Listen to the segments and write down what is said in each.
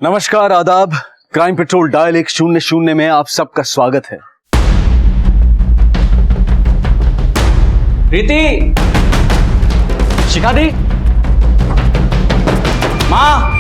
नमस्कार, आदाब। Crime petrol dial 100 में आप सबका स्वागत है। प्रीति, शिखा दी, माँ।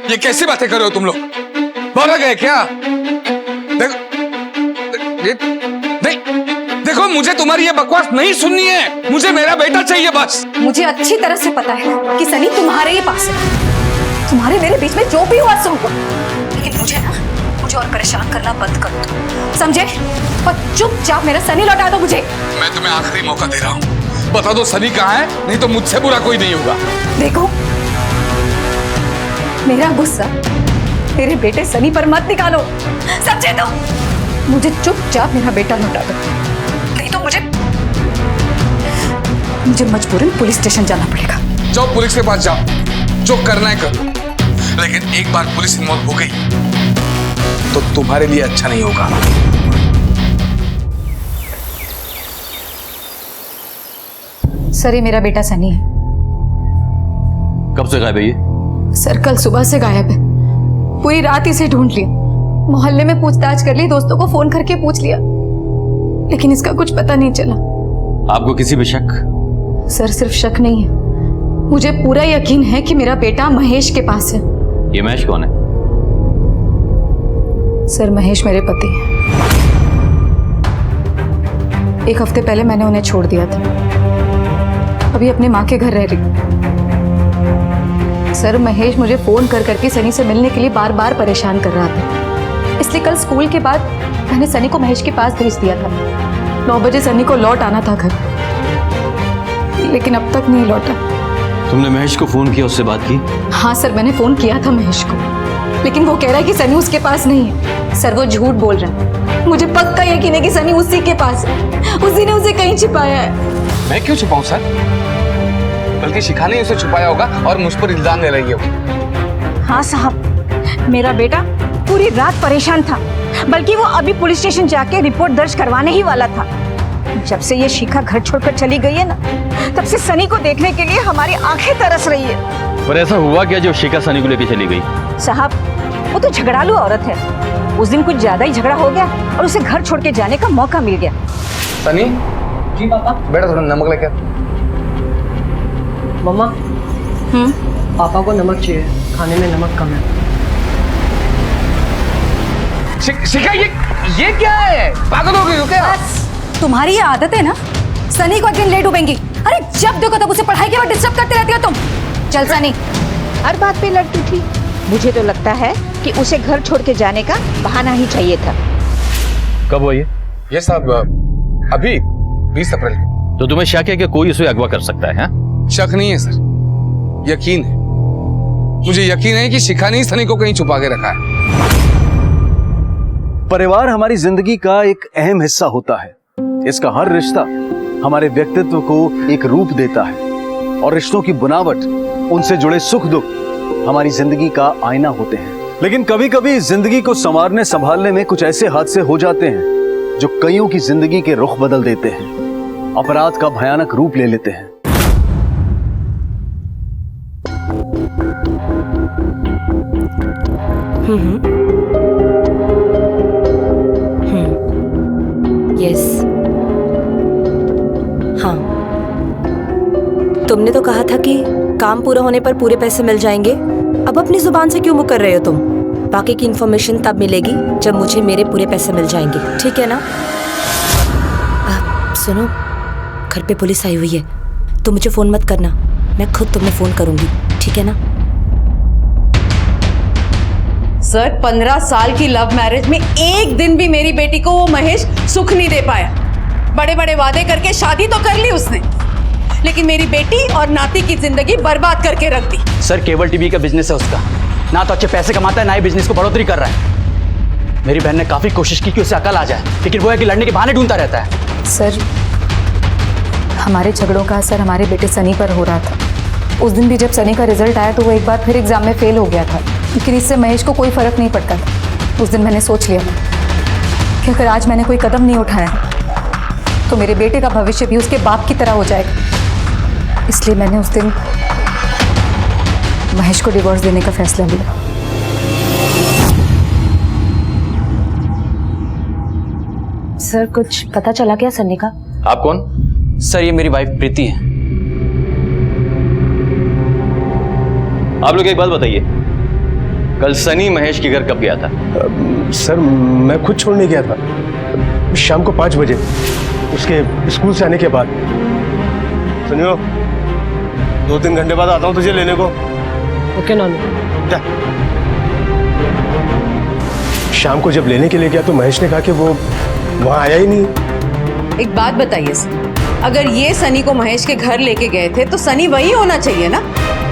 ये कैसी बातें कर रहे हो तुम लोग? बोला गए क्या? देखो, देखो मुझे तुम्हारी ये बकवास नहीं सुननी है। मुझे मेरा बेटा चाहिए बस। मुझे अच्छी तरह से पता है कि सनी तुम्हारे ही पास है। तुम्हारे मेरे बीच में जो भी हुआ सो हुआ, लेकिन मुझे और परेशान करना बंद कर दो, समझे? और चुपचाप मेरा सनी लौटा दो मुझे। मैं तुम्हें आखिरी मौका दे रहा हूँ, बता दो सनी कहाँ है, नहीं तो मुझसे बुरा कोई नहीं होगा। देखो, मेरा गुस्सा तेरे बेटे सनी पर मत निकालो, समझे? तो मुझे चुपचाप मेरा बेटा लौटा दो, नहीं तो मुझे मजबूरन पुलिस स्टेशन जाना पड़ेगा। जाओ पुलिस के पास जाओ, जो करना है करो, लेकिन एक बार पुलिस इन्वॉल्व हो गई तो तुम्हारे लिए अच्छा नहीं होगा। सर, ये मेरा बेटा सनी है। कब से गायब है ये? सर, कल सुबह से गायब है। पूरी रात इसे ढूंढ लिया, मोहल्ले में पूछताछ कर ली, दोस्तों को फोन करके पूछ लिया, लेकिन इसका कुछ पता नहीं चला। आपको किसी पे शक? सर, सिर्फ शक नहीं है, मुझे पूरा यकीन है कि मेरा बेटा महेश के पास है। ये महेश कौन है? सर, महेश मेरे पति हैं। 1 हफ्ते पहले मैंने उन्हें छोड़ दिया था, अभी अपने माँ के घर रह रही। सर, महेश मुझे फोन कर करके सनी से मिलने के लिए बार बार परेशान कर रहा था, इसलिए कल स्कूल के बाद मैंने सनी को महेश के पास भेज दिया था। 9 बजे सनी को लौट आना था घर, लेकिन अब तक नहीं लौटा। तुमने महेश को फोन किया, उससे बात की? हाँ सर, मैंने फोन किया था महेश को, लेकिन वो कह रहा है कि सनी उसके पास नहीं है। सर, वो झूठ बोल रहा है। मुझे पक्का यकीन है कि सनी उसी के पास है, उसी ने उसे कहीं छिपाया है। मैं क्यों छुपाऊं सर? बल्कि शिखा ने उसे छुपाया होगा और मुझ पर इल्जाम ले रही है वो। हाँ साहब, मेरा बेटा पूरी रात परेशान था, बल्कि वो अभी पुलिस स्टेशन जाके रिपोर्ट दर्ज करवाने ही वाला था। जब से ये शिखा घर छोड़कर चली गई है ना, तब से सनी को देखने के लिए हमारी आंखें तरस रही है। पर ऐसा हुआ क्या जो शिखा सनी को लेकर चली गई? साहब, वो तो झगड़ालू औरत है। उस दिन कुछ ज्यादा ही झगड़ा हो गया और उसे घर छोड़ के जाने का मौका मिल गया। सनी जी पापा, बेटा थोड़ा नमक लेकर। मम्मा, पापा को नमक चाहिए, खाने में नमक कम है। शिखा, ये क्या है? पागल हो गई हो क्या? बस तुम्हारी ये आदत है ना, सनी को एक दिन लेट डूबेंगी। अरे जब देखो तब उसे पढ़ाई के बाद डिस्टर्ब करती रहती हो तुम। चल सनी। हर बात पे लड़ती थी। मुझे तो लगता है कि उसे घर छोड़ के जाने का बहाना ही चाहिए था। कब हुआ ये सब अभी 20 अप्रैल को। तो तुम्हें शक है कि कोई उसे अगवा कर सकता है? शक नहीं है सर, यकीन है। मुझे यकीन है कि शिखा ने सनी को कहीं छुपा के रखा है। परिवार हमारी जिंदगी का एक अहम हिस्सा होता है। इसका हर रिश्ता हमारे व्यक्तित्व को एक रूप देता है और रिश्तों की बनावट, उनसे जुड़े सुख दुख हमारी जिंदगी का आईना होते हैं। लेकिन कभी कभी जिंदगी को संवारने संभालने में कुछ ऐसे हादसे हो जाते हैं जो कईयों की जिंदगी के रुख बदल देते हैं, अपराध का भयानक रूप ले लेते हैं। यस, हाँ, तुमने तो कहा था कि काम पूरा होने पर पूरे पैसे मिल जाएंगे। अब अपनी जुबान से क्यों मुकर कर रहे हो तुम? बाकी की इन्फॉर्मेशन तब मिलेगी जब मुझे मेरे पूरे पैसे मिल जाएंगे, ठीक है ना? सुनो, घर पे पुलिस आई हुई है, तो मुझे फोन मत करना, मैं खुद तुम्हें फोन करूंगी, ठीक है ना? सर, 15 साल की लव मैरिज में एक दिन भी मेरी बेटी को वो महेश सुख नहीं दे पाया। बड़े बड़े वादे करके शादी तो कर ली उसने, लेकिन मेरी बेटी और नाती की जिंदगी बर्बाद करके रख दी। सर, केबल टीवी का बिजनेस है उसका, ना तो अच्छे पैसे कमाता है, ना ही बिजनेस को बढ़ोतरी कर रहा है। मेरी बहन ने काफी कोशिश की कि उसे अकल आ जाए, लेकिन वो है कि लड़ने के बहाने ढूंढता रहता है। सर, हमारे झगड़ों का असर हमारे बेटे सनी पर हो रहा था। उस दिन भी जब सनी का रिजल्ट आया तो वो एक बार फिर एग्जाम में फेल हो गया था, लेकिन इससे महेश को कोई फर्क नहीं पड़ता था। उस दिन मैंने सोच लिया था कि अगर आज मैंने कोई कदम नहीं उठाया तो मेरे बेटे का भविष्य भी उसके बाप की तरह हो जाएगा। इसलिए मैंने उस दिन महेश को डिवोर्स देने का फैसला लिया। सर कुछ पता चला क्या सन्नी का? आप कौन? सर ये मेरी वाइफ प्रीति है। आप लोग एक बात बताइए, कल सनी महेश के घर कब गया था? सर मैं खुद छोड़ने गया था शाम को 5 बजे, उसके स्कूल से आने के बाद। सुनियो, 2-3 घंटे बाद आता हूँ तुझे लेने को। ओके नानू। जा। शाम को जब लेने के लिए गया तो महेश ने कहा कि वो वहां आया ही नहीं। एक बात बताइए सर, अगर ये सनी को महेश के घर लेके गए थे तो सनी वही होना चाहिए ना?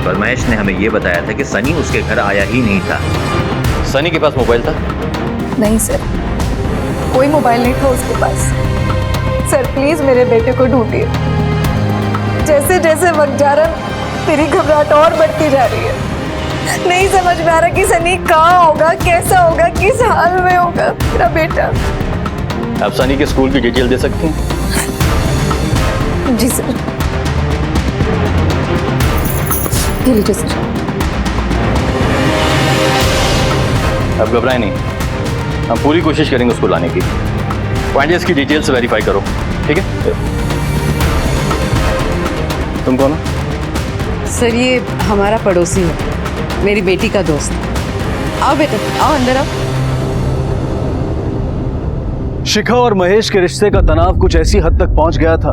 पर महेश ने हमें ये बताया था कि सनी उसके घर आया ही नहीं था। सनी के पास मोबाइल था? नहीं सर, कोई मोबाइल नहीं था उसके पास। सर प्लीज मेरे बेटे को ढूंढिए। जैसे जैसे वक्त जा रहा मेरी घबराहट और बढ़ती जा रही है। नहीं समझ में आ रहा कि सनी कहाँ होगा, कैसा होगा, किस हाल में होगा मेरा बेटा। आप सनी के स्कूल की डिटेल दे सकते हैं? जी सर। ये लीजिए सर। आप घबराएं नहीं, हम पूरी कोशिश करेंगे उसको लाने की। पॉइंट इसकी डिटेल्स वेरीफाई करो, ठीक है? तुम कौन हो? सर ये हमारा पड़ोसी है, मेरी बेटी का दोस्त। आओ बेटा, आओ अंदर आओ। शिखा और महेश के रिश्ते का तनाव कुछ ऐसी हद तक पहुंच गया था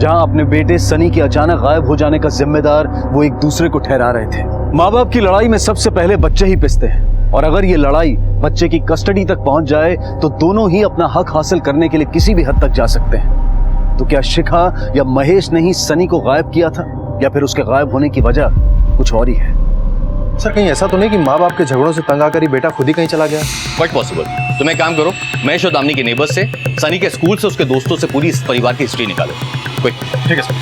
जहां अपने बेटे सनी के अचानक गायब हो जाने का जिम्मेदार वो एक दूसरे को ठहरा रहे थे। माँ बाप की लड़ाई में सबसे पहले बच्चे ही पिसते हैं, और अगर ये लड़ाई बच्चे की कस्टडी तक पहुंच जाए तो दोनों ही अपना हक हासिल करने के लिए किसी भी हद तक जा सकते हैं। तो क्या शिखा या महेश ने ही सनी को गायब किया था, या फिर उसके गायब होने की वजह कुछ और ही है? सर कहीं ऐसा तो नहीं कि माँ बाप के झगड़ों से तंग आकर ही बेटा खुद ही कहीं चला गया? But possible. तुम एक काम करो, महेश और दामिनी के नेबर्स से, सनी के स्कूल से, उसके दोस्तों से पूरी इस परिवार की हिस्ट्री निकालो। क्विक। ठीक है सर।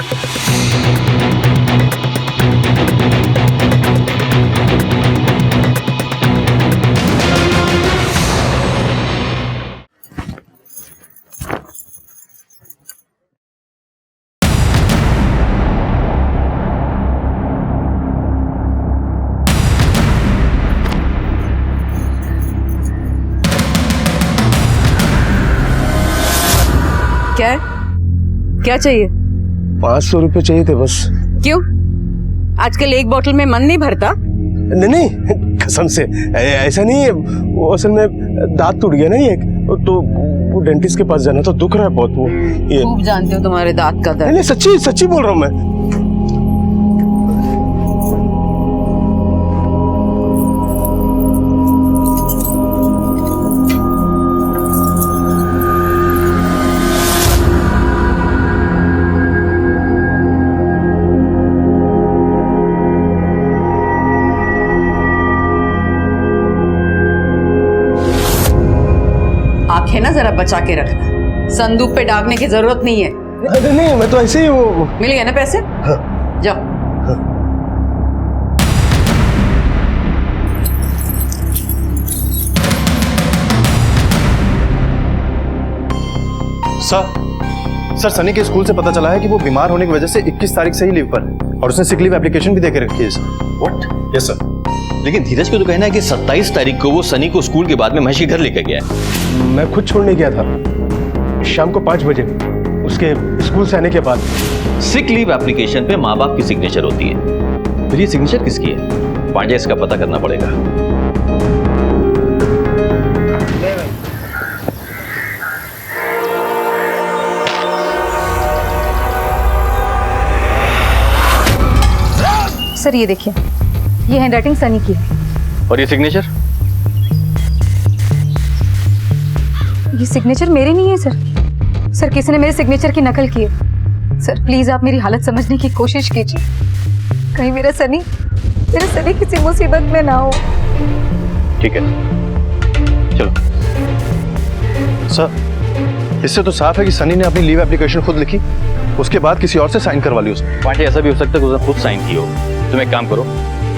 क्या है? क्या चाहिए? 500 रुपए चाहिए थे बस। क्यों? आजकल एक बोतल में मन नहीं भरता? नहीं नहीं, कसम से ऐसा नहीं है। वो असल में दांत टूट गया ना एक, तो वो डेंटिस्ट के पास जाना, तो दुख रहा है बहुत। वो ये खूब जानते हो तुम्हारे दांत का नहीं दर्द। नहीं, सच्ची सच्ची बोल रहा हूँ मैं। आंखें ना जरा बचा के रखना, संदूक पे डागने की जरूरत नहीं है। अरे नहीं, मैं तो ऐसे ही वो। मिल गया ना पैसे? हाँ। जाओ। सर सनी के स्कूल से पता चला है कि वो बीमार होने की वजह से 21 तारीख से ही लीव पर है, और उसने सिक लीव एप्लीकेशन भी देके रखी है सर। व्हाट? Yes sir. लेकिन धीरज को तो कहना है कि 27 तारीख को वो सनी को स्कूल के बाद में महेश के घर लेकर गया है। मैं खुद छोड़ने गया था शाम को 5 बजे, उसके स्कूल से आने के बाद। सिक लीव एप्लीकेशन पे माँ बाप की सिग्नेचर होती है, फिर ये सिग्नेचर किसकी है? पांडे, इसका पता करना पड़ेगा। सर ये देखिए, ये हैंडराइटिंग सनी की है। और ये सिग्नेचर? ये सिग्नेचर मेरे नहीं है सर। सर किसी ने मेरे सिग्नेचर की नकल की है। सर प्लीज आप मेरी हालत समझने की कोशिश कीजिए, कहीं मेरा सनी किसी मुसीबत में ना हो। ठीक है, चलो। सर इससे तो साफ है कि सनी ने अपनी लीव एप्लीकेशन खुद लिखी, उसके बाद किसी और से साइन करवा ली उसने। पांडे, ऐसा भी हो सकता है कि उसने खुद साइन की हो। तुम एक काम करो,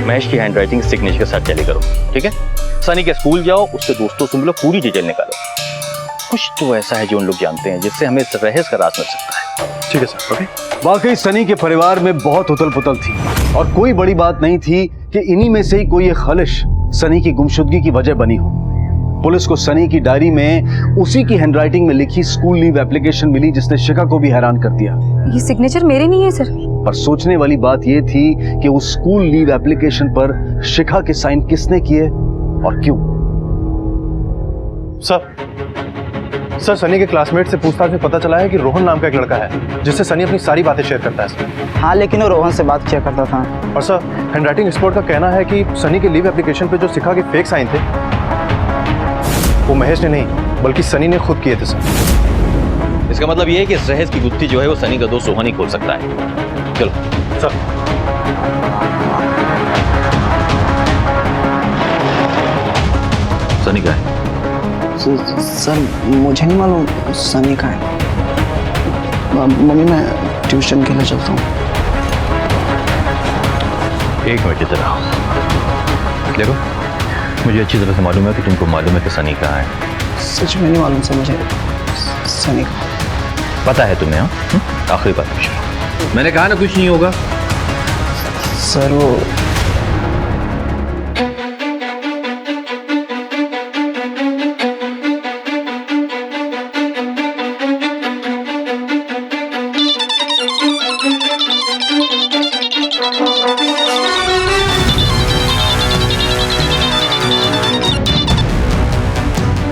महेश की हैंडराइटिंग सिग्नेचर के साथ टैली करो, ठीक है? सनी के स्कूल जाओ, उसके दोस्तों से मिलो, पूरी डिटेल निकालो। कुछ तो ऐसा है जो उन लोग जानते हैं जिससे हमें इस रहस्य का राज मिल सकता है। ठीक है सर, ओके। वाकई सनी के परिवार में बहुत उथल पुथल थी और कोई बड़ी बात नहीं थी कि इन्हीं में से ही कोई एक खलिश सनी की गुमशुदगी की वजह बनी हो। पुलिस को सनी की डायरी में उसी की हैंडराइटिंग में लिखी स्कूल लीव एप्लीकेशन मिली, जिसने शिखा को भी हैरान कर दिया। ये सिग्नेचर मेरे नहीं है सर। पर सोचने वाली बात यह थी कि उस स्कूल लीव एप्लीकेशन पर शिखा के साइन किसने किए और क्यों। सर सनी के क्लासमेट से पूछताछ में पता चला है कि रोहन नाम का एक लड़का है जिससे सनी अपनी सारी बातें शेयर करता है। हाँ, लेकिन वो रोहन से बात किया करता था। और सर हैंडराइटिंग एक्सपर्ट का कहना है कि सनी के लीव एप्लीकेशन पे जो शिखा के फेक साइन थे वो महेश ने नहीं बल्कि सनी ने खुद किए थे सर। इसका मतलब ये है कि इस रहस्य की गुत्थी जो है वो सनी का दोस्त रोहन ही खोल सकता है। चलो सर। सनी का है? सर मुझे नहीं मालूम सनी का है। मम्मी मैं ट्यूशन के लिए चलता हूँ। एक मिनट इधर आओ। देखो, मुझे अच्छी तरह से मालूम है कि तुमको मालूम है कि सनी कहाँ है। सच में नहीं मालूम सर मुझे सनी का। पता है तुम्हें? हाँ, आखिरी बात पूछो। मैंने कहा ना कुछ नहीं होगा। सर वो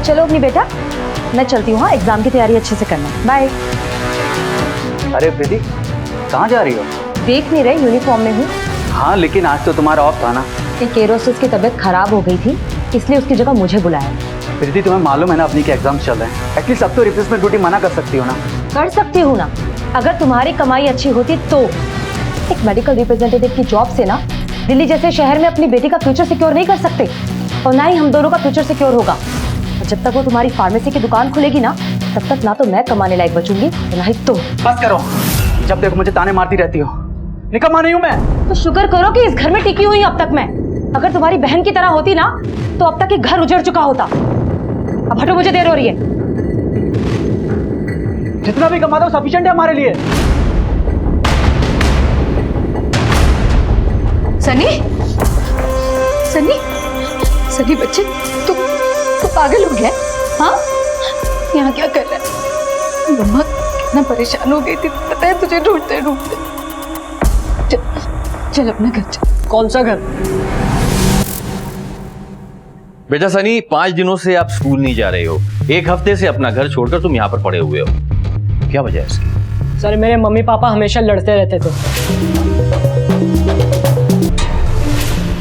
चलो अपनी बेटा, मैं चलती हूँ। हाँ, एग्जाम की तैयारी अच्छे से करना। बाय। अरे प्रीति, कहाँ जा रही हो? देख नहीं रहे, यूनिफॉर्म में हूँ। हाँ, लेकिन आज तो तुम्हारा ऑफ था ना। केरोसिस की तबीयत खराब हो गई थी, इसलिए उसकी जगह मुझे बुलाया। प्रीति, तुम्हें मालूम है ना अपनी के एग्जाम्स चल रहे हैं। एटलीस्ट अब तो रिप्लेसमेंट ड्यूटी मना कर सकती हो ना। कर सकती हूँ ना, अगर तुम्हारी कमाई अच्छी होती तो। एक मेडिकल रिप्रेजेंटेटिव की जॉब से ना दिल्ली जैसे शहर में अपनी बेटी का फ्यूचर सिक्योर नहीं कर सकते, और ना ही हम दोनों का फ्यूचर सिक्योर होगा। जब तक वो तुम्हारी फार्मेसी की दुकान खुलेगी ना, तब तक ना तो मैं कमाने लायक बचूंगी, ना ही तो। बस करो, जब देखो मुझे ताने मारती रहती हो। निकम्मा नहीं हूं मैं। तो शुक्र करो कि इस घर में टिकी हुई अब तक मैं। अगर तुम्हारी बहन की तरह होती ना, तो अब तक ये घर उजड़ चुका होता। अब हटो, मुझे देर हो रही है। जितना भी कमा दो सफिशिएंट है हमारे लिए। सनी, सनी, सनी बच्चे, तू पागल हो गया? हाँ, यहाँ क्या कर रहा है? मम्मा कितना परेशान हो गई थी, पता है तुझे ढूंढते ढूंढते। चल अपना घर चल। कौन सा घर? बेटा सनी, 5 दिनों से आप स्कूल नहीं जा रहे हो। 1 हफ्ते से अपना घर छोड़कर तुम यहाँ पर पड़े हुए हो। क्या वजह है इसकी? सर मेरे मम्मी पापा हमेशा लड़ते रहते थे।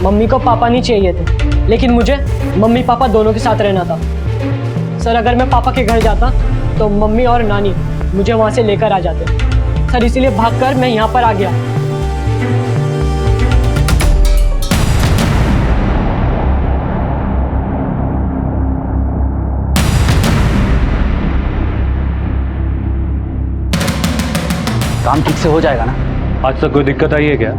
मम्मी को पापा नहीं चाहिए थे, लेकिन मुझे मम्मी पापा दोनों के साथ रहना था। सर अगर मैं पापा के घर जाता तो मम्मी और नानी मुझे वहां से लेकर आ जाते। सर इसीलिए भागकर मैं यहाँ पर आ गया। काम ठीक से हो जाएगा ना? आज तक कोई दिक्कत आई है क्या?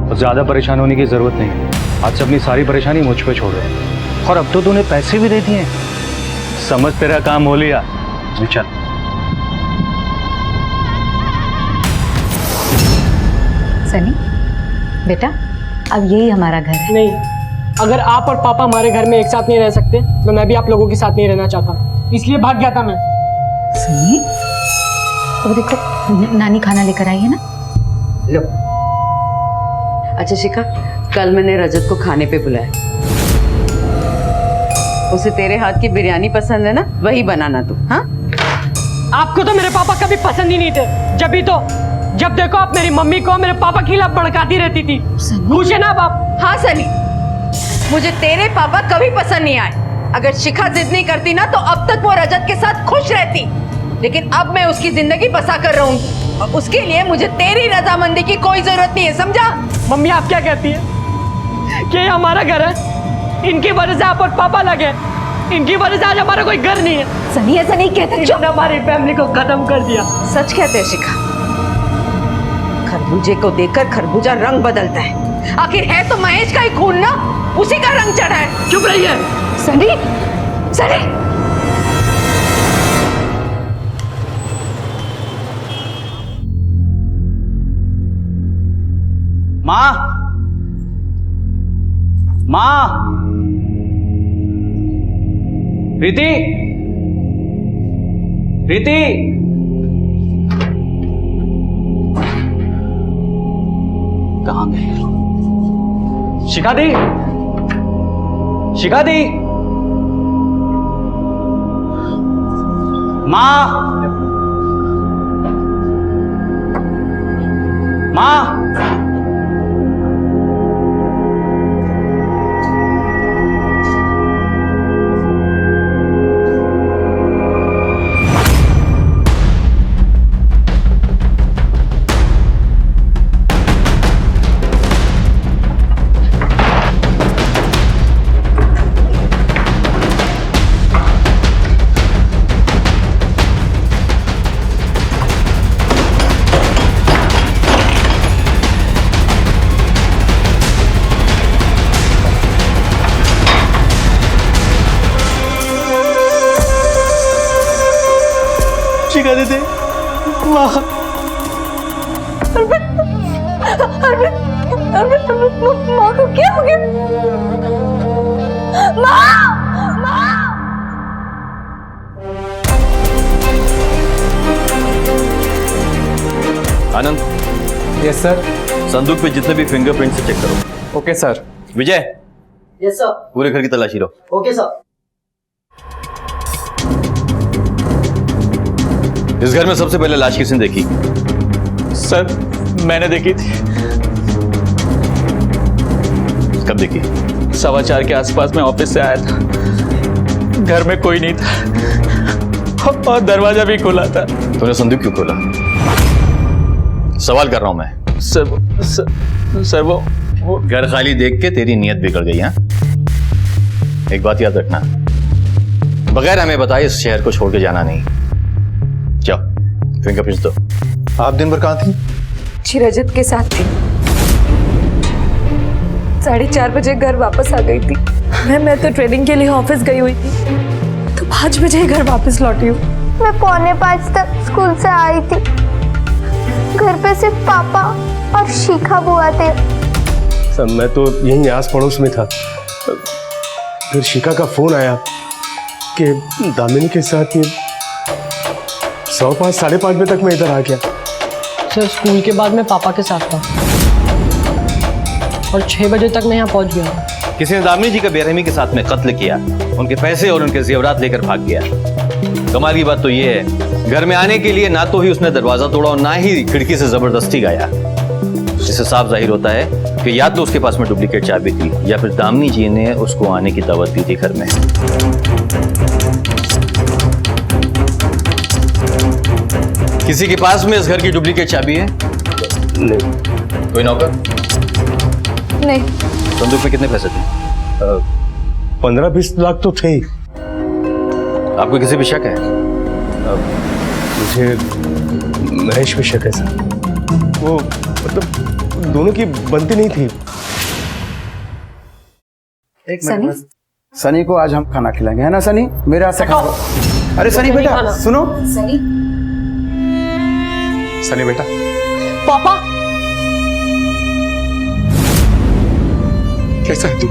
और ज्यादा परेशान होने की जरूरत नहीं है। आज से अपनी सारी परेशानी मुझ पे छोड़ दे। और अब तो तूने पैसे भी दे दिए, समझ तेरा काम हो लिया। चल। सनी बेटा, अब यही हमारा घर है। नहीं, अगर आप और पापा हमारे घर में एक साथ नहीं रह सकते तो मैं भी आप लोगों के साथ नहीं रहना चाहता, इसलिए भाग गया था मैं। सनी, वो देखो नानी खाना लेकर आई है ना। लो। अच्छा शिखा, कल मैंने रजत को खाने पे बुलाया। उसे तेरे हाथ की बिरयानी पसंद है ना, वही बनाना तू। हाँ, आपको तो मेरे पापा कभी पसंद ही नहीं थे। जब देखो आप मेरी मम्मी को मेरे पापा के खिलाफ भड़काती रहती थी। खुश है ना आप? हाँ सनी, मुझे तेरे पापा कभी पसंद नहीं आए। अगर शिखा जिद नहीं करती ना, तो अब तक वो रजत के साथ खुश रहती। लेकिन अब मैं उसकी जिंदगी बसा कर रहूंगी, और उसके लिए मुझे तेरी रजामंदी की कोई जरूरत नहीं है, समझा? मम्मी आप क्या कहती है कि ये हमारा घर है, इनकी वजह से आप और पापा लगे? इनकी वजह से आज हमारा कोई घर नहीं है। सनी ऐसा नहीं कहते। इन्होंने हमारी फैमिली को खत्म कर दिया। सच कहते हैं शिखा, खरबूजे को देखकर खरबूजा रंग बदलता है। आखिर है तो महेश का ही खून ना, उसी का रंग चढ़ा है। चुप रहिए। सनी, सनी, माँ, माँ, प्रीति, प्रीति, कहाँ गए? शिखा दी, शिखा दी, माँ, माँ, शिखा दीदी, माँ, माँ को क्या हो गया? माँ, माँ। Anand, yes sir. संदूक पे जितने भी फिंगरप्रिंट से चेक करो। Okay sir. Vijay, yes sir. पूरे घर की तलाशी लो। Okay sir. इस घर में सबसे पहले लाश किसने देखी? सर, मैंने देखी थी। कब देखी? 4:15 के आसपास मैं ऑफिस से आया था। घर में कोई नहीं था और दरवाजा भी खुला था। तूने संदूक क्यों खोला? सवाल कर रहा हूं मैं। सर वो घर खाली देख के तेरी नीयत बिगड़ गई है। एक बात याद रखना, बगैर हमें बताए इस शहर को छोड़ के जाना नहीं। जाओ, फिंगरप्रिंट्स दो। आप दिन भर कहाँ थी? जी रजत के साथ थी। 4:30 बजे घर वापस आ गई थी। मैं तो ट्रेनिंग के लिए ऑफिस गई हुई थी, तो 5 बजे घर वापस लौटी हूँ। मैं 4:45 तक स्कूल से आई थी। घर पे सिर्फ पापा और शिखा बुआ थे। सब मैं तो यहीं आस पड़ोस में था। फिर शिखा का फोन आया कि दामिनी के साथ ये 5:15 5:30 बजे तक मैं इधर आ गया। सर, स्कूल के बाद मैं पापा के साथ था और 6 बजे तक मैं यहाँ पहुँच गया। किसी ने दामिनी जी का बेरहमी के साथ में कत्ल किया, उनके पैसे और उनके जेवरात लेकर भाग गया। कमाल की बात तो ये है, घर में आने के लिए ना तो ही उसने दरवाजा तोड़ा और ना ही खिड़की से जबरदस्ती गाया। इससे साफ जाहिर होता है कि या तो उसके पास में डुप्लीकेट चाबी थी या फिर दामिनी जी ने उसको आने की दावत दी थी घर में। किसी के पास में इस घर की डुप्लीकेट चाबी है? नहीं। कोई नौकर? नहीं। संदूक में कितने पैसे थे? 15-20 लाख तो थे ही। आपको किसी पे शक है? मुझे महेश पे शक है सर। वो मतलब दोनों की बनती नहीं थी। सनी, सनी को आज हम खाना खिलाएंगे, है ना सनी? मेरे हाथ से खाओ। अरे सनी बेटा सुनो। सनी, सनी बेटा, पापा, कैसा है तू?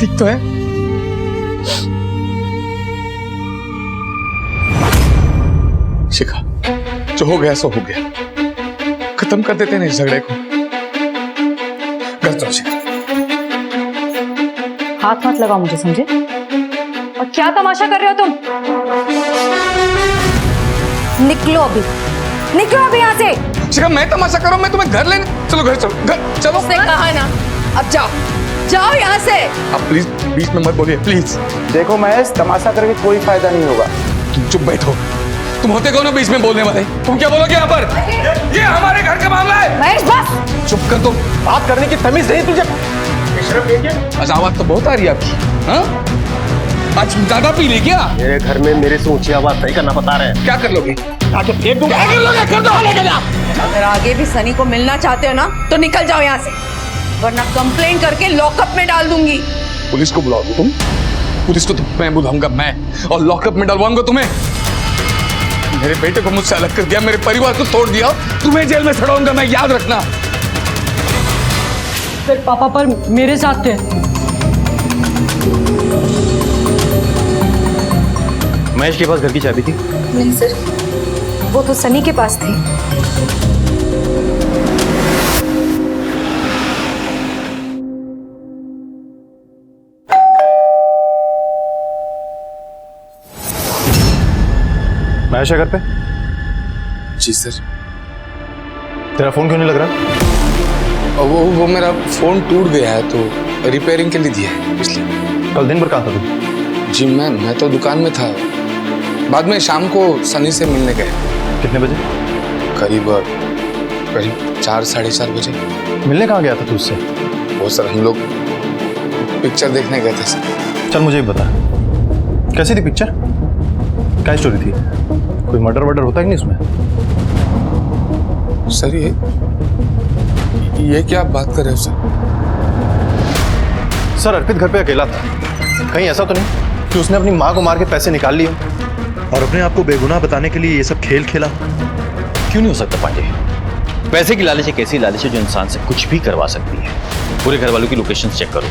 ठीक तो है? शिखा, जो हो गया सो हो गया। खत्म कर देते हैं इस झगड़े को। घर चलो शिखा। हाथ मत लगाओ मुझे, समझे? और क्या तमाशा कर रहे हो तुम? निकलो अभी, निकलो अभी यहाँ से। शिखा, मैं तमाशा करूं? मैं तुम्हें घर लेने? चलो घर चलो, घर चलो। उसने कहा ना, अब जाओ, जाओ यहाँ से। आप प्लीज बीच में मत बोलिए, प्लीज। देखो महेश, तमाशा करके कोई फायदा नहीं होगा। तुम चुप बैठो। तुम होते कौन हो बीच में बोलने वाले? तुम क्या बोलोगे यहाँ पर? ये हमारे घर का मामला है। महेश बस। चुप कर तुम। बात करने की तमीज नहीं तुझे? आज आवाज तो बहुत आ रही है आपकी। हाँ? आज ज्यादा पी ली क्या? मेरे घर में मेरे से ऊंची आवाज नहीं करना बता रहे हैं। क्या कर लोगे? आके फेंक दूंगा। क्या कर लोगे? कर दो, लेके जा। अगर आगे भी सनी को मिलना चाहते हो ना तो निकल जाओ यहाँ से, वरना कंप्लेंट करके लॉकअप में डाल दूंगी। पुलिस को बुलाओगे तुम? पुलिस को तो मैं बुलाऊंगा, मैं, और लॉकअप में डलवाऊंगा तुम्हें। मेरे बेटे को मुझसे अलग कर दिया, मेरे परिवार को तोड़ दिया, तुम्हें जेल में सड़ाऊंगा मैं, याद रखना। फिर पापा पर मेरे साथ थे। महेश के पास घर की चाबी थी? नहीं सर, वो तो सनी के पास थी। महेश है घर पे? जी सर। तेरा फोन क्यों नहीं लग रहा? वो मेरा फोन टूट गया है तो रिपेयरिंग के लिए दिया है इसलिए। कल दिन भर कहाँ था तू? जी मैं तो दुकान में था, बाद में शाम को सनी से मिलने गए। कितने बजे? करीब 4 साढ़े 4 बजे। मिलने कहाँ गया था तू उससे? वो सर हम लोग पिक्चर देखने गए थे सर। चल मुझे भी बता, कैसी थी पिक्चर? क्या स्टोरी थी? कोई मर्डर वर्डर होता है कि नहीं उसमें? सर ये क्या बात कर रहे हो सर? सर अर्पित घर पे अकेला था, कहीं ऐसा तो नहीं कि उसने अपनी माँ को मार के पैसे निकाल लिए और अपने आप को बेगुनाह बताने के लिए ये सब खेल खेला? क्यों नहीं हो सकता पांडे? पैसे की लालच एक ऐसी लालच है जो इंसान से कुछ भी करवा सकती है। पूरे घर वालों की लोकेशन चेक करो।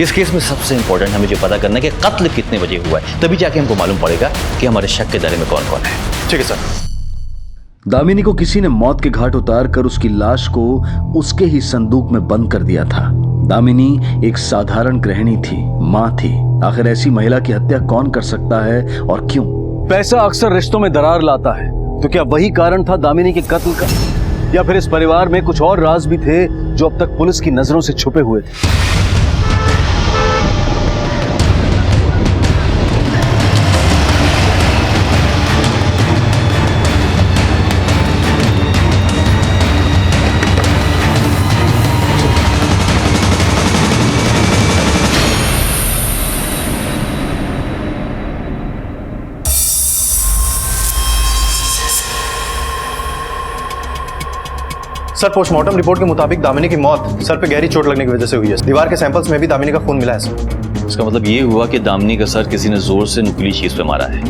इस केस में सबसे इंपॉर्टेंट हमें जो पता करना है कि कत्ल कितने बजे हुआ है, तभी जाके हमको मालूम पड़ेगा कि हमारे शक के दायरे में कौन कौन है। ठीक है सर। दामिनी को किसी ने मौत के घाट उतार कर उसकी लाश को उसके ही संदूक में बंद कर दिया था। दामिनी एक साधारण गृहिणी थी, माँ थी। आखिर ऐसी महिला की हत्या कौन कर सकता है और क्यों? पैसा अक्सर रिश्तों में दरार लाता है, तो क्या वही कारण था दामिनी के कत्ल का, या फिर इस परिवार में कुछ और राज भी थे जो अब तक पुलिस की नजरों से छुपे हुए थे? सर पोस्टमार्टम रिपोर्ट के मुताबिक दामिनी की मौत सर पे गहरी चोट लगने की वजह से हुई है। दीवार के सैंपल्स में भी दामिनी का खून मिला है सर। इसका मतलब ये हुआ कि दामिनी का सर किसी ने जोर से नुकीली चीज पे मारा है।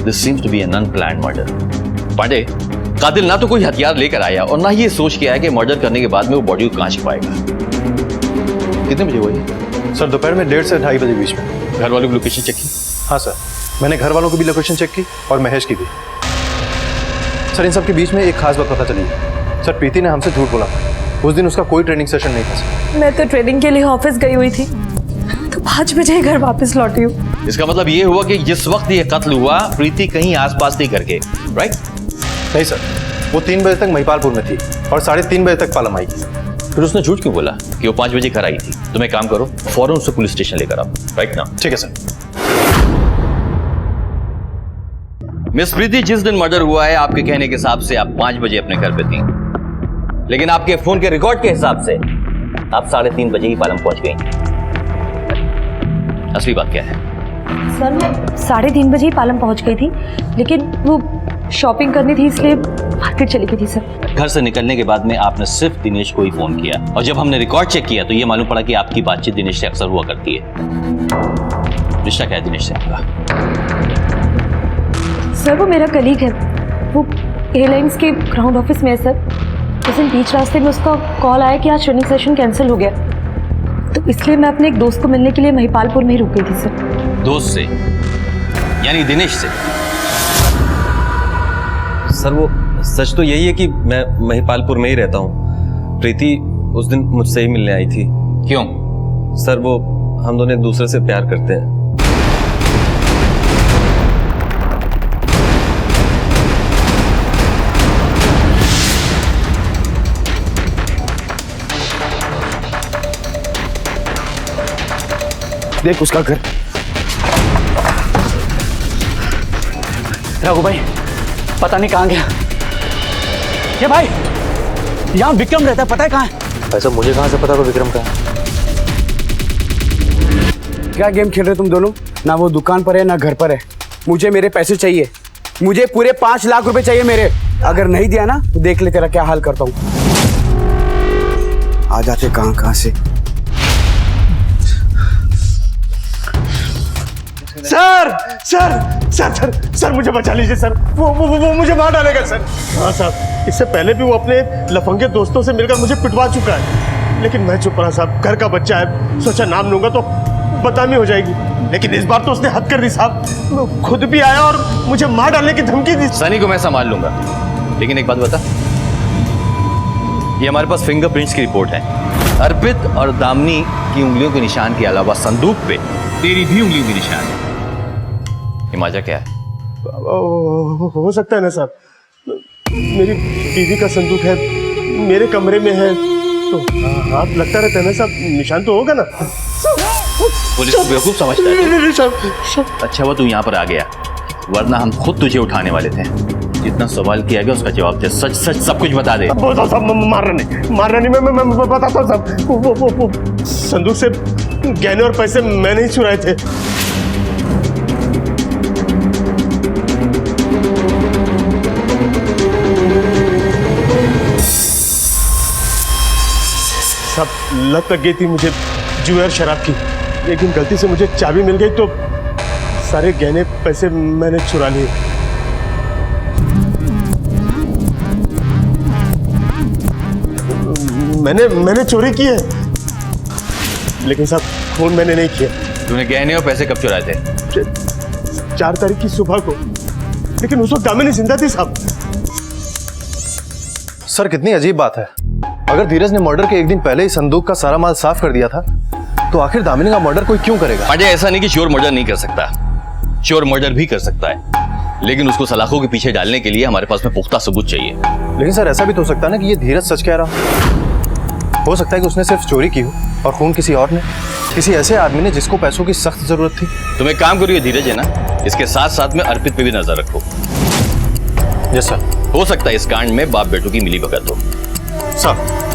This seems to be an unplanned murder. Pandey, कातिल ना तो कोई हथियार लेकर आया और ना ही ये सोच के आया कि मर्डर करने के बाद में वो बॉडी को कहां छिपाएगा। कितने बजे हुआ ये? सर दोपहर में 1:30 से 2:30 बजे बीच में। घर वालों की लोकेशन चेक की? हाँ सर, मैंने घर वालों की भी लोकेशन चेक की और महेश की भी। सर इन सब के बीच में एक खास बात पता चली है। सर प्रीति ने हमसे झूठ बोला, उस दिन उसका कोई ट्रेनिंग सेशन नहीं था सर। मैं तो ट्रेनिंग के लिए ऑफिस गई हुई थी, तो 5 बजे घर वापस लौटी हूँ। इसका मतलब ये हुआ कि जिस वक्त ये कत्ल हुआ प्रीति कहीं आसपास नहीं घर के, राइट? नहीं सर, वो 3 बजे तक महिपालपुर में थी और 3:30 बजे तक पालम आई। फिर उसने झूठ क्यों बोला कि वो 5 बजे घर आई थी? तुम एक काम करो, फौरन उसे पुलिस स्टेशन लेकर आओ, राइट ना? ठीक है सर। मिस प्रीति, जिस दिन मर्डर हुआ है आपके कहने के हिसाब से आप 5 बजे अपने घर पे थी, लेकिन आपके फोन के रिकॉर्ड के हिसाब से आप 3:30 बजे ही पालम पहुंच गई। असली बात क्या है? सर मैं 3:30 बजे ही पालम पहुंच गई थी, लेकिन वो शॉपिंग करनी थी इसलिए मार्केट चली गई थी सर। घर से निकलने के बाद में आपने सिर्फ दिनेश को ही फोन किया, और जब हमने रिकॉर्ड चेक किया तो ये मालूम पड़ा कि आपकी बातचीत दिनेश से अक्सर हुआ करती है। रिश्ता क्या है दिनेश से आपका? सर वो मेरा कलीग है, वो एयरलाइंस के ग्राउंड ऑफिस में है सर। उस दिन बीच रास्ते में उसका कॉल आया कि आज ट्रेनिंग सेशन कैंसिल हो गया, तो इसलिए मैं अपने एक दोस्त को मिलने के लिए महिपालपुर में ही रुक गई थी सर। दोस्त से? यानी दिनेश से? सर वो सच तो यही है कि मैं महिपालपुर में ही रहता हूँ। प्रीति उस दिन मुझसे ही मिलने आई थी। क्यों? सर वो हम दोनों एक दूसरे से प्यार करते हैं। देख उसका घर। रघु भाई पता नहीं कहाँ गया। ये भाई यहाँ विक्रम रहता है, पता है कहाँ है? ऐसा मुझे कहाँ से पता था विक्रम कहाँ है? क्या गेम खेल रहे तुम दोनों? ना वो दुकान पर है ना घर पर है। मुझे मेरे पैसे चाहिए, मुझे पूरे 5 लाख रुपए चाहिए मेरे। अगर नहीं दिया ना तो देख ले तेरा क्या हाल करता हूँ। आ जाते कहाँ से। Sir sir sir sir sir मुझे बचा लीजिए सर, वो मुझे मार डालेगा सर। हाँ साहब, इससे पहले भी वो अपने लफंगे दोस्तों से मिलकर मुझे पिटवा चुका है, लेकिन मैं चुप रहा साहब। घर का बच्चा है, सोचा नाम लूंगा तो बदनामी हो जाएगी, लेकिन इस बार तो उसने हद कर दी साहब। खुद भी आया और मुझे मार डालने की धमकी दी। सनी को मैं संभाल लूंगा, लेकिन एक बात बता, ये हमारे पास फिंगरप्रिंट्स की रिपोर्ट है। अर्पित और दामिनी की उंगलियों के निशान के अलावा संदूक पे तेरी भी उंगलियों के निशान है। हिमाचा क्या है? हो सकता है ना साहब, मेरी बीवी का संदूक है, मेरे कमरे में है, तो हाथ लगता रहता है ना साहब, निशान तो होगा ना। पुलिस को बेवकूफ समझता है। अच्छा हुआ तू यहाँ पर आ गया, वरना हम खुद तुझे उठाने वाले थे। जितना सवाल किया गया उसका जवाब दे, सच सच सब कुछ बता दे। मारना नहीं, मैं बताता हूँ साहब। वो संदूक से गहने और पैसे मैंने ही चुराए थे। सब लत लग गई थी मुझे जुए और शराब की, लेकिन गलती से मुझे चाबी मिल गई तो सारे गहने पैसे मैंने चुरा लिए। मैंने चोरी की है, लेकिन साहब खून मैंने नहीं किया। तूने गहने और पैसे कब चुराए थे? 4 तारीख की सुबह को, लेकिन उस वक्त दामिनी जिंदा थी साहब। सर कितनी अजीब बात है, अगर धीरज ने मर्डर के एक दिन पहले ही संदूक का सारा माल साफ कर दिया था, तो आखिर दामिनी का मर्डर कोई क्यों करेगा? अजय, ऐसा नहीं कि चोर मर्डर नहीं कर सकता, चोर मर्डर भी कर सकता है, लेकिन उसको सलाखों के पीछे डालने के लिए हमारे पास में पुख्ता सबूत चाहिए। लेकिन सर ऐसा भी तो हो सकता है ना कि ये धीरज सच कह रहा हो सकता है कि उसने सिर्फ चोरी की हो और खून किसी और ने, किसी ऐसे आदमी ने जिसको पैसों की सख्त जरूरत थी। तुम एक काम करो, ये धीरज है ना, इसके साथ साथ में अर्पित पे भी नजर रखो। Yes sir. हो सकता है इस कांड में बाप बेटों की मिली भगत हो। सर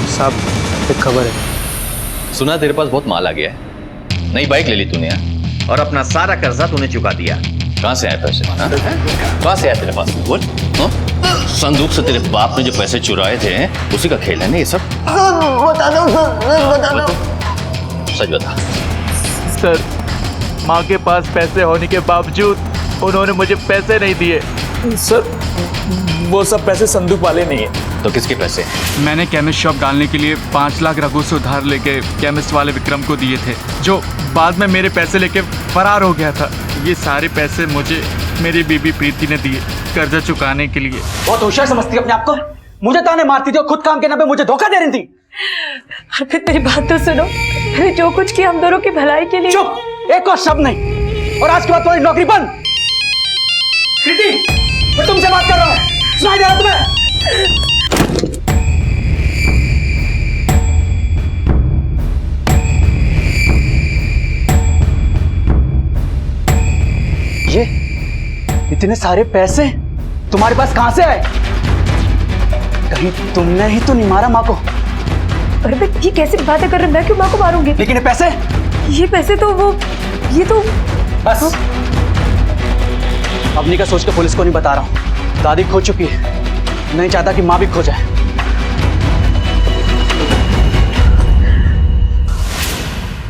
साहब एक खबर है। सुना तेरे पास बहुत माल आ गया है, नई बाइक ले ली तूने और अपना सारा कर्जा तूने चुका दिया। कहां से आए पैसे? कहां से आए तेरे पास? बोल। संदूक से तेरे बाप ने जो पैसे चुराए थे उसी का खेल है ना ये सब? बता दो। सच बता। सर, माँ के पास पैसे होने के बावजूद उन्होंने मुझे पैसे नहीं दिए। सर, वो सब पैसे संदूक वाले नहीं है। तो किसके पैसे? मैंने केमिस्ट शॉप डालने के लिए 5 लाख रघु से उधार लेके केमिस्ट वाले विक्रम को दिए थे, जो बाद में मेरे पैसे लेके फरार हो गया था। ये सारे पैसे मुझे मेरी बीबी प्रीति ने दिए कर्जा चुकाने के लिए। बहुत होशियार समझती है अपने आप को, मुझे ताने मारती थी और खुद काम के नाम पे मुझे धोखा दे रही थी। अर्पित मेरी बात तो सुनो, मैंने जो कुछ किया हम दोनों की भलाई के लिए। चुप, एक और शब्द नहीं, और आज के बाद तुम्हारी नौकरी बंद। प्रीति, मैं तुमसे बात कर रहा हूँ, सुनाई दे रहा तुम्हें? ये इतने सारे पैसे तुम्हारे पास कहां से आए? कहीं तुमने ही तो नहीं मारा माँ को? अर्पित, ये कैसी बातें कर रहे हैं? मैं क्यों माँ को मारूंगी? लेकिन ये पैसे तो वो, ये तो बस अपनी का सोच के पुलिस को नहीं बता रहा हूँ। दादी खो चुकी है, नहीं चाहता कि माँ भी खो जाए।